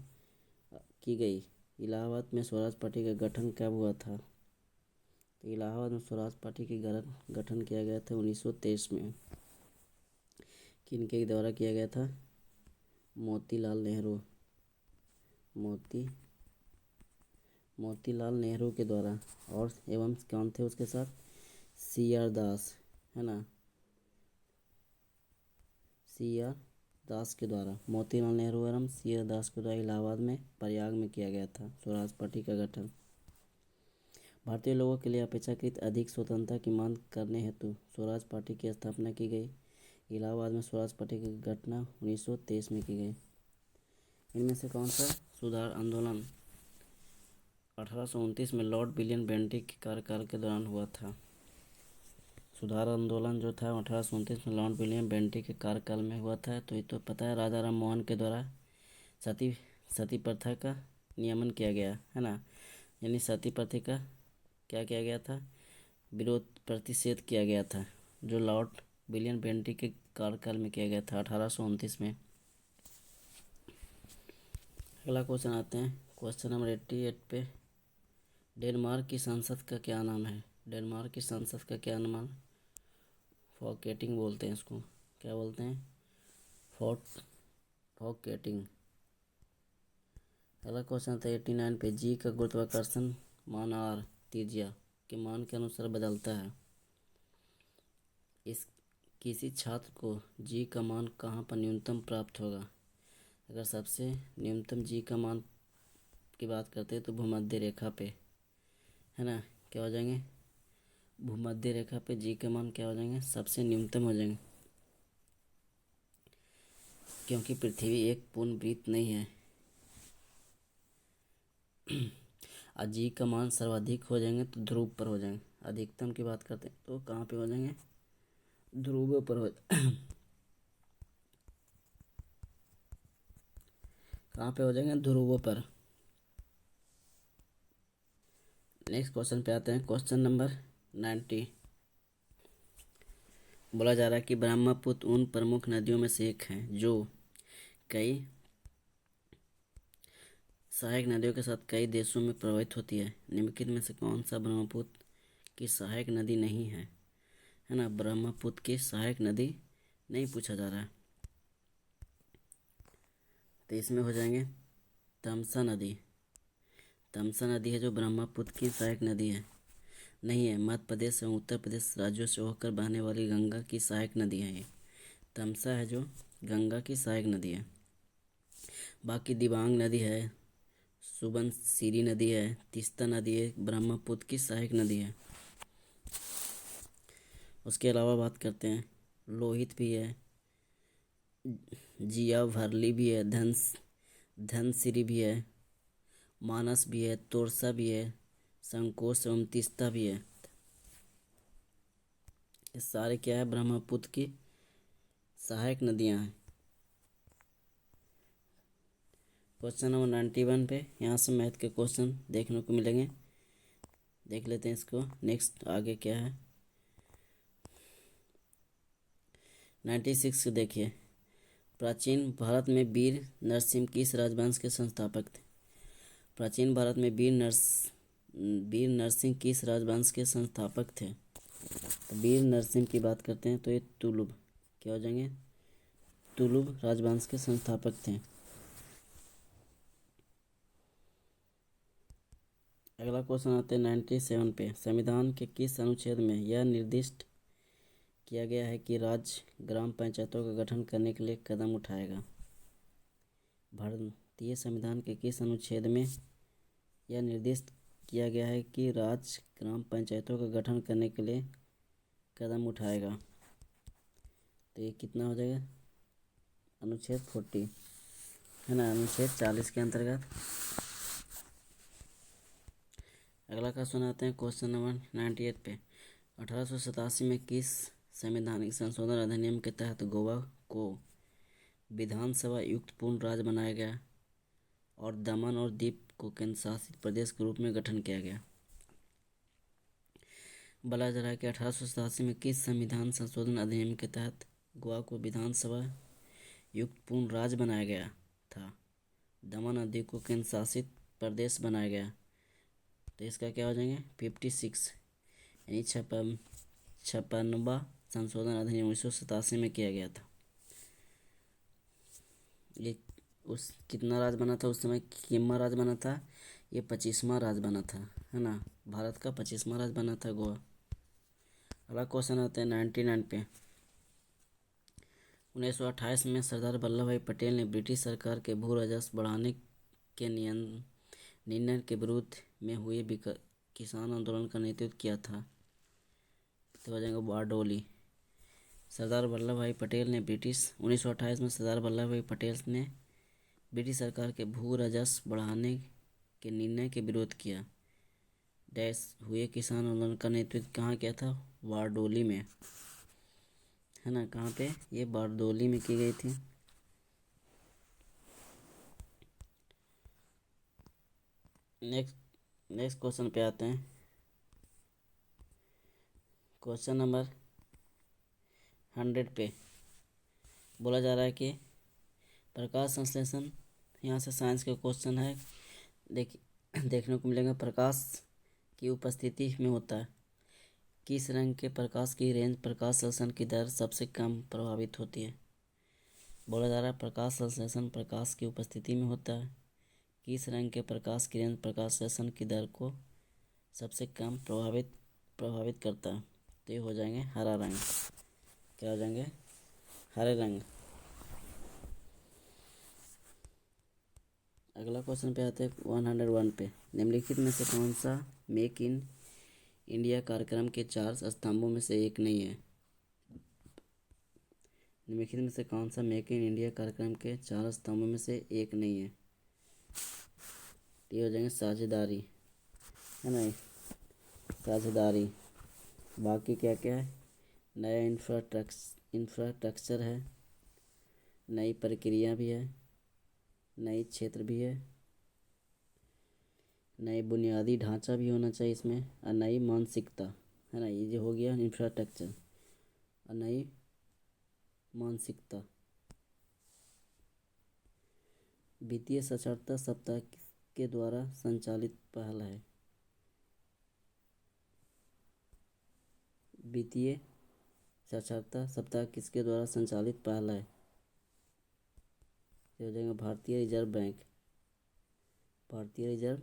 की गई। इलाहाबाद में स्वराज पार्टी का गठन कब हुआ था? तो इलाहाबाद में स्वराज पार्टी की गठन किया गया था 1923 में। किनके द्वारा किया गया था? मोतीलाल नेहरू के द्वारा। और एवं कौन थे उसके साथ? CR दास, है ना। CR दास के द्वारा, मोतीलाल नेहरू एवं CR दास के द्वारा इलाहाबाद में प्रयाग में किया गया था स्वराज पार्टी का गठन। भारतीय लोगों के लिए अपेक्षाकृत अधिक स्वतंत्रता की मांग करने हेतु स्वराज पार्टी की स्थापना की गई। इलाहाबाद में स्वराज पार्टी की घटना 1923 में की गई। इनमें से कौन सा सुधार आंदोलन 1829 में लॉर्ड विलियम बेंटिक के कार्यकाल के दौरान हुआ था? सुधार आंदोलन जो था 1829 में लॉर्ड विलियम बेंटिक के कार्यकाल में हुआ था। तो ये तो पता है, राजा राम मोहन के द्वारा सती प्रथा का नियमन किया गया, है ना। यानी सती प्रथा का क्या किया गया था? प्रतिषेध किया गया था, जो लॉर्ड विलियम बेंटिक के कार्यकाल में किया गया था 1829 में। अगला क्वेश्चन आते हैं। क्वेश्चन नंबर 88 पे। डेनमार्क की संसद का क्या नाम है? डेनमार्क की संसद का क्या नाम? फॉकेटिंग बोलते हैं इसको। क्या बोलते हैं? फॉकेटिंग। अगला क्वेश्चन आता है 89 पे। जी का गुरुत्वाकर्षण मान R त्रिज्या के मान के अनुसार बदलता है। किसी छात्र को जी का मान कहाँ पर न्यूनतम प्राप्त होगा? अगर सबसे न्यूनतम जी का मान की बात करते हैं तो भूमध्य रेखा पे, है ना। क्या हो जाएंगे? भूमध्य रेखा पे जी का मान क्या हो जाएंगे? सबसे न्यूनतम हो जाएंगे, क्योंकि पृथ्वी एक पूर्ण वृत्त नहीं है। और जी का मान सर्वाधिक हो जाएंगे तो ध्रुव पर हो जाएंगे। अधिकतम की बात करते हैं तो कहाँ पे हो जाएंगे? ध्रुव पर हो कहाँ पे हो जाएंगे? ध्रुवों पर। नेक्स्ट क्वेश्चन पे आते हैं। क्वेश्चन नंबर 90 बोला जा रहा है कि ब्रह्मपुत्र उन प्रमुख नदियों में से एक है जो कई सहायक नदियों के साथ कई देशों में प्रवाहित होती है। निम्नलिखित में से कौन सा ब्रह्मपुत्र की सहायक नदी नहीं है ना। ब्रह्मपुत्र की सहायक नदी नहीं पूछा जा रहा है, तो इसमें हो जाएंगे तमसा नदी। तमसा नदी है जो ब्रह्मपुत्र की सहायक नदी है, नहीं है। मध्य प्रदेश एवं उत्तर प्रदेश राज्यों से होकर बहने वाली गंगा की सहायक नदी है ये। तमसा है जो गंगा की सहायक नदी है। बाकी दिबांग नदी है, सुबनसिरी नदी है, तीस्ता नदी है, ब्रह्मपुत्र की सहायक नदी है। उसके अलावा बात करते हैं, लोहित भी है, जियाभरली भी है, धनसिरी भी है, मानस भी है, तोरसा भी है, संकोश एवं तीस्ता भी है। ये सारे क्या है, ब्रह्मपुत्र की सहायक नदियां हैं। क्वेश्चन नंबर 91 पे यहाँ से मैथ के क्वेश्चन देखने को मिलेंगे, देख लेते हैं इसको। नेक्स्ट आगे क्या है, 96 देखिए। प्राचीन भारत में वीर नरसिंह किस राजवंश के संस्थापक थे। प्राचीन भारत में वीर नरसिंह किस राजवंश के संस्थापक थे। तो वीर नरसिंह की बात करते हैं तो ये तुलुभ क्या हो जाएंगे, तुलुभ राजवंश के संस्थापक थे। अगला क्वेश्चन आते हैं 97 पे। संविधान के किस अनुच्छेद में यह निर्दिष्ट किया गया है कि राज्य ग्राम पंचायतों का गठन करने के लिए कदम उठाएगा। भारतीय संविधान के किस अनुच्छेद में यह निर्दिष्ट किया गया है कि राज्य ग्राम पंचायतों का गठन करने के लिए कदम उठाएगा। तो ये कितना हो जाएगा, अनुच्छेद 40 है ना, अनुच्छेद 40 के अंतर्गत। अगला क्वेश्चन आते हैं क्वेश्चन नंबर 98 पे। 1887 में किस संवैधानिक संशोधन अधिनियम के तहत गोवा को विधानसभा युक्त पूर्ण राज्य बनाया गया और दमन और दीव को केंद्र शासित प्रदेश के रूप में गठन किया गया। बोला जा रहा है कि 1887 में किस संविधान संशोधन अधिनियम के तहत गोवा को विधानसभा युक्त पूर्ण राज्य बनाया गया था, दमन और दीव को केंद्र शासित प्रदेश बनाया गया। तो इसका क्या हो जाएंगे 56 यानी 56वां संशोधन अधिनियम 1987 में किया गया था। ये उस कितना राज बना था उस समय, कितना राज बना था, ये 25वां राज बना था, है ना। भारत का 25वां राज बना था गोवा। अगला क्वेश्चन आता है 99 पे। 1928 में सरदार वल्लभ भाई पटेल ने ब्रिटिश सरकार के भू राजस्व बढ़ाने के निर्णय के विरुद्ध में हुए किसान आंदोलन का नेतृत्व किया था। तो हो जाएगा बारडोली। सरदार वल्लभ भाई पटेल ने 1928 में सरदार वल्लभ भाई पटेल ने ब्रिटिश सरकार के भू राजस्व बढ़ाने के निर्णय के विरोध किया। डैश हुए किसान आंदोलन का नेतृत्व कहाँ किया था, बारडोली में, है ना। कहाँ पे, ये बारडोली में की गई थी। नेक्स्ट क्वेश्चन पे आते हैं। क्वेश्चन नंबर 100 पे बोला जा रहा है कि प्रकाश संश्लेषण, यहाँ से साइंस के क्वेश्चन है, देखने को मिलेगा। प्रकाश की उपस्थिति में होता है किस रंग के प्रकाश की रेंज प्रकाश संश्लेषण की दर सबसे कम प्रभावित होती है। बोला जा रहा है प्रकाश संश्लेषण प्रकाश की उपस्थिति में होता है, किस रंग के प्रकाश की रेंज प्रकाश संश्लेषण की दर को सबसे कम प्रभावित करता है। तो ये हो जाएंगे हरा रंग। क्या हो जाएंगे, हरे रंग। अगला क्वेश्चन पे आते हैं 101 पे। निम्नलिखित में से कौन सा मेक इन इंडिया कार्यक्रम के 4 स्तंभों में से एक नहीं है। निम्नलिखित में से कौन सा मेक इन इंडिया कार्यक्रम के 4 स्तंभों में से एक नहीं है। ये हो जाएंगे साझेदारी, है ना, साझेदारी। बाकी क्या क्या है, नया इंफ्रास्ट्रक्चर है, नई प्रक्रिया भी है, नई क्षेत्र भी है, नई बुनियादी ढांचा भी होना चाहिए इसमें, और नई मानसिकता, है ना। ये जो हो गया इंफ्रास्ट्रक्चर। और नई मानसिकता। वित्तीय साक्षरता सप्ताह के द्वारा संचालित पहल है। वित्तीय साक्षरता सप्ताह किसके द्वारा संचालित पहल है? ये हो जाएगा भारतीय रिजर्व बैंक। भारतीय रिजर्व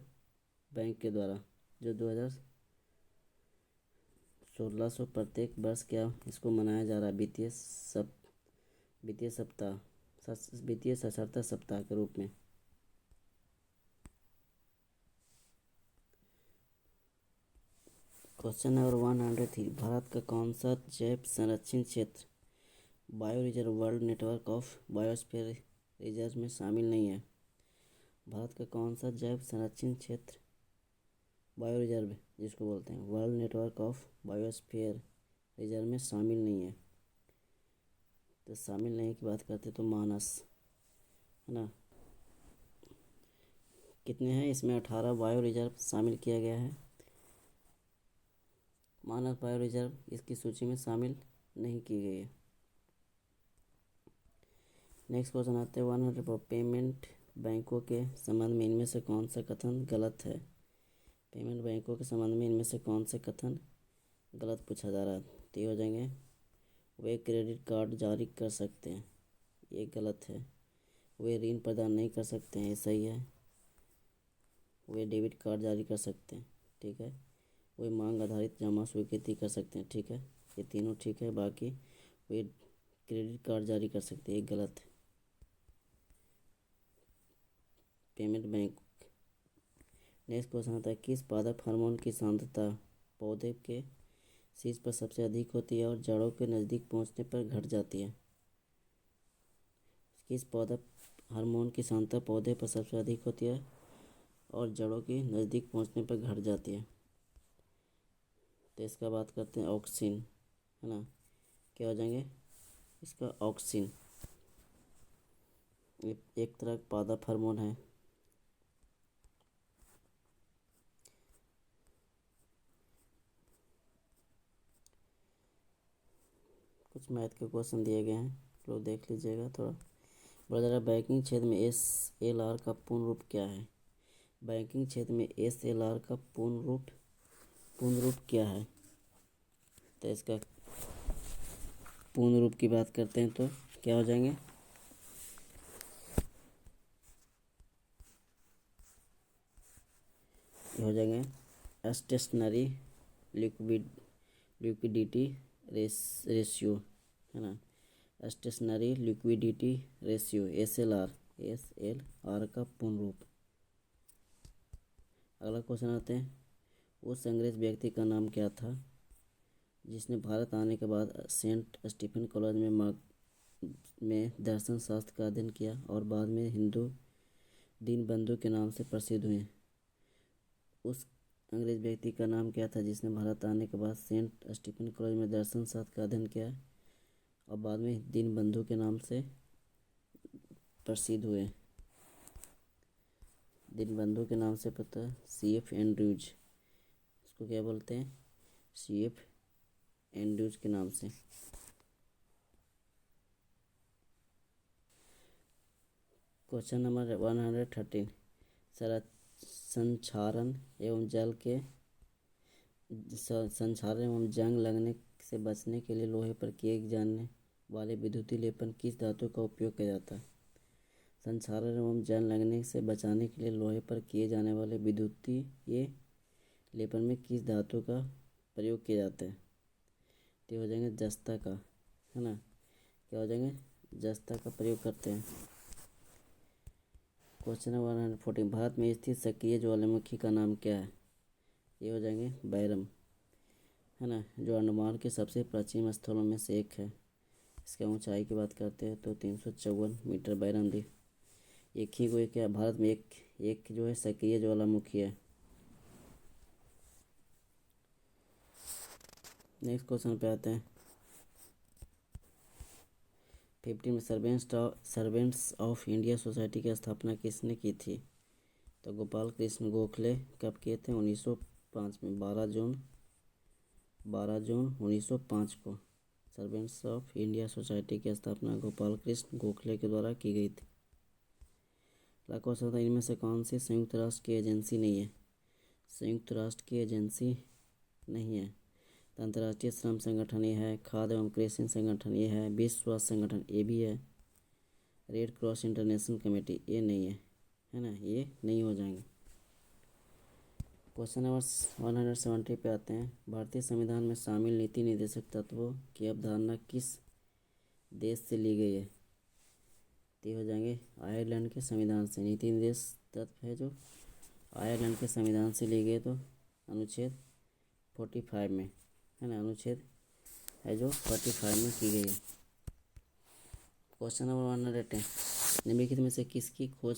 बैंक के द्वारा जो 2016 प्रत्येक वर्ष क्या इसको मनाया जा रहा है वित्तीय साक्षरता सप्ताह के रूप में। क्वेश्चन नंबर 103, भारत का कौन सा जैव संरक्षित क्षेत्र bio reserve world network of biosphere reserve में शामिल नहीं है? भारत का कौन सा जैव संरक्षित क्षेत्र बायो रिजर्व जिसको बोलते हैं world network of biosphere reserve में शामिल नहीं है? तो शामिल नहीं की बात करते तो मानस, है ना। कितने हैं इसमें? 18 बायो रिजर्व शामिल किया गया है। मानस बायो रिजर्व इसकी सूची में शामिल नहीं की गई है। नेक्स्ट क्वेश्चन आते हैं 100 पेमेंट बैंकों के संबंध में इनमें से कौन सा कथन गलत है? पेमेंट बैंकों के संबंध में इनमें से कौन सा कथन गलत पूछा जा रहा है? तो ये हो जाएंगे वे क्रेडिट कार्ड जारी कर सकते हैं, ये गलत है। वे ऋण प्रदान नहीं कर सकते हैं, ये सही है। वे डेबिट कार्ड जारी कर सकते हैं, ठीक है। वे मांग आधारित जमा स्वीकृति कर सकते हैं, ठीक है। ये तीनों ठीक है। बाकी वे क्रेडिट कार्ड जारी कर सकते हैं, ये गलत है। Payment bank. नेक्स्ट क्वेश्चन आता है किस पादप हार्मोन की सांद्रता पौधे के शीर्ष पर सबसे अधिक होती है और जड़ों के नज़दीक पहुंचने पर घट जाती है? किस पादप हार्मोन की सांद्रता पौधे पर सबसे अधिक होती है और जड़ों के नज़दीक पहुंचने पर घट जाती है? तो इसका बात करते हैं ऑक्सिन, है ना। क्या हो जाएंगे इसका? ऑक्सिन। एक तरह का पादप हार्मोन है। कुछ मैथ के क्वेश्चन दिए गए हैं, लोग देख लीजिएगा थोड़ा। बोला जा बैंकिंग क्षेत्र में SLR का पूर्ण रूप क्या है? बैंकिंग क्षेत्र में SLR का पूर्ण रूप क्या है? तो इसका पूर्ण रूप की बात करते हैं तो क्या हो जाएंगे? ये हो जाएंगे स्टेशनरी लिक्विडिटी रेशियो, है ना। स्टेशनरी लिक्विडिटी रेशियो SLR का पूर्ण रूप। अगला क्वेश्चन आते हैं उस अंग्रेज व्यक्ति का नाम क्या था जिसने भारत आने के बाद सेंट स्टीफन कॉलेज में दर्शन शास्त्र का अध्ययन किया और बाद में हिंदू दीनबंधु के नाम से प्रसिद्ध हुए? उस अंग्रेज व्यक्ति का नाम क्या था जिसने भारत आने के बाद सेंट स्टीफन कॉलेज में दर्शन शास्त्र का अध्ययन किया और बाद में दीनबंधु के नाम से प्रसिद्ध हुए? दीनबंधु के नाम से पता है CF एंड्रूज, इसको क्या बोलते हैं? CF एंड्रूज के नाम से। क्वेश्चन नंबर 113 संक्षारण एवं जंग लगने से बचने के लिए लोहे पर किए जाने वाले विद्युतीय लेपन किस धातु का उपयोग किया जाता है? संक्षारण एवं जंग लगने से बचाने के लिए लोहे पर किए जाने वाले विद्युतीय लेपन में किस धातु का प्रयोग किया जाता है? तो हो जाएंगे जस्ता का, है ना। क्या हो जाएंगे? जस्ता का प्रयोग करते हैं। क्वेश्चन नंबर 114 भारत में स्थित सक्रिय ज्वालामुखी का नाम क्या है? ये हो जाएंगे बैरम, है ना, जो अंडमान के सबसे प्राचीन स्थलों में से एक है। इसका ऊंचाई की बात करते हैं तो 354 मीटर बैरम द्वीप। एक ही को क्या भारत में एक जो है सक्रिय ज्वालामुखी है। नेक्स्ट क्वेश्चन पे आते हैं 15 सर्वेंट्स ऑफ इंडिया सोसाइटी की स्थापना किसने की थी? तो गोपाल कृष्ण गोखले कब किए थे? 1905 में 12 जून 12 जून 1905 को सर्वेंट्स ऑफ इंडिया सोसाइटी की स्थापना गोपाल कृष्ण गोखले के द्वारा की गई थी। अगला क्वेश्चन था, इनमें से कौन सी संयुक्त राष्ट्र की एजेंसी नहीं है? संयुक्त राष्ट्र की एजेंसी नहीं है तो अंतर्राष्ट्रीय श्रम संगठन ये है, खाद्य एवं कृषि संगठन ये है, विश्व स्वास्थ्य संगठन ये भी है, रेड क्रॉस इंटरनेशनल कमेटी ये नहीं है ना, ये नहीं हो जाएंगे। क्वेश्चन नंबर 170 पे आते हैं, भारतीय संविधान में शामिल नीति निर्देशक तत्वों की अवधारणा किस देश से ली गई है? तो ये हो जाएंगे आयरलैंड के संविधान से। नीति निर्देश तत्व है जो आयरलैंड के संविधान से ली गई, तो अनुच्छेद 45 में है ना, अनुच्छेद है जो 45 में की गई है। क्वेश्चन नंबर 110, निम्नलिखित में से किसकी खोज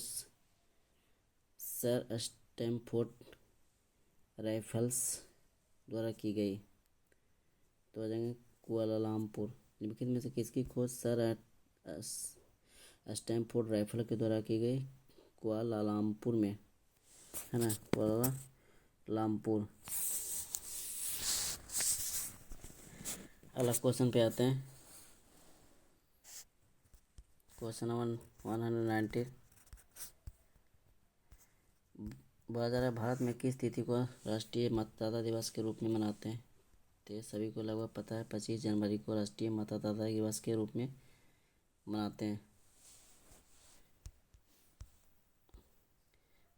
सर स्टैमफोर्ड राइफल्स द्वारा की गई? तो आ जाएंगे कुआलालंपुर। निम्नलिखित में से किसकी खोज सर स्टैमफोर्ड राइफल के द्वारा की गई? कुआलालंपुर में है ना, कुआलालंपुर। अगला क्वेश्चन पे आते हैं, क्वेश्चन नंबर 190, भारत में किस तिथि को राष्ट्रीय मतदाता दिवस के रूप में मनाते हैं? तो ये सभी को लगभग पता है, 25 जनवरी को राष्ट्रीय मतदाता दिवस के रूप में मनाते हैं।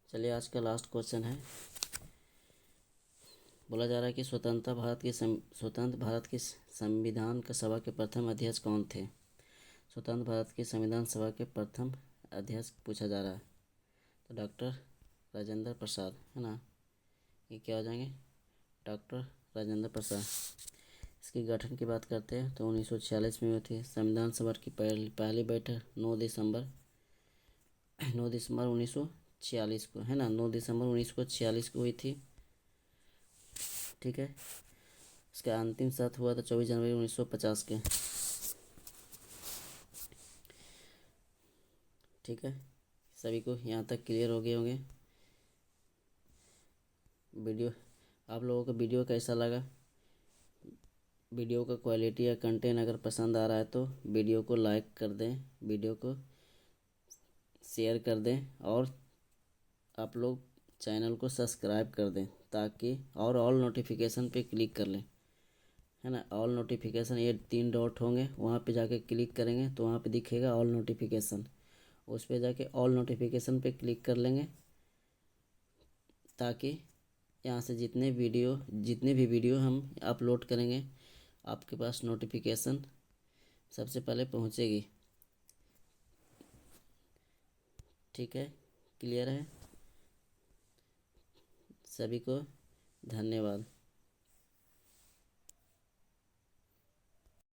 चलिए आज का लास्ट क्वेश्चन है, बोला जा रहा है कि स्वतंत्र भारत की संविधान का सभा के प्रथम अध्यक्ष कौन थे? स्वतंत्र भारत की संविधान सभा के प्रथम अध्यक्ष पूछा जा रहा है, तो डॉक्टर राजेंद्र प्रसाद है ना, ये क्या हो जाएंगे? डॉक्टर राजेंद्र प्रसाद। इसके गठन की बात करते हैं तो 1946 में हुई थी। संविधान सभा की पहली बैठक 9 दिसंबर 1946 को है ना, 9 दिसंबर 1946 को हुई थी। ठीक है, इसका अंतिम सत्र हुआ था 24 जनवरी 1950 के। ठीक है, सभी को यहाँ तक क्लियर हो गए होंगे। वीडियो आप लोगों को वीडियो कैसा लगा? वीडियो का क्वालिटी या कंटेंट अगर पसंद आ रहा है तो वीडियो को लाइक कर दें, वीडियो को शेयर कर दें, और आप लोग चैनल को सब्सक्राइब कर दें ताकि, और ऑल नोटिफिकेशन पे क्लिक कर लें है ना। ऑल नोटिफिकेशन, ये 3 डॉट होंगे, वहाँ पे जाके क्लिक करेंगे तो वहाँ पे दिखेगा ऑल नोटिफिकेशन, उस पर जाके ऑल नोटिफिकेशन पे क्लिक कर लेंगे ताकि यहाँ से जितने भी वीडियो हम अपलोड करेंगे आपके पास नोटिफिकेशन सबसे पहले पहुँचेगी। ठीक है, क्लियर है? सभी को धन्यवाद।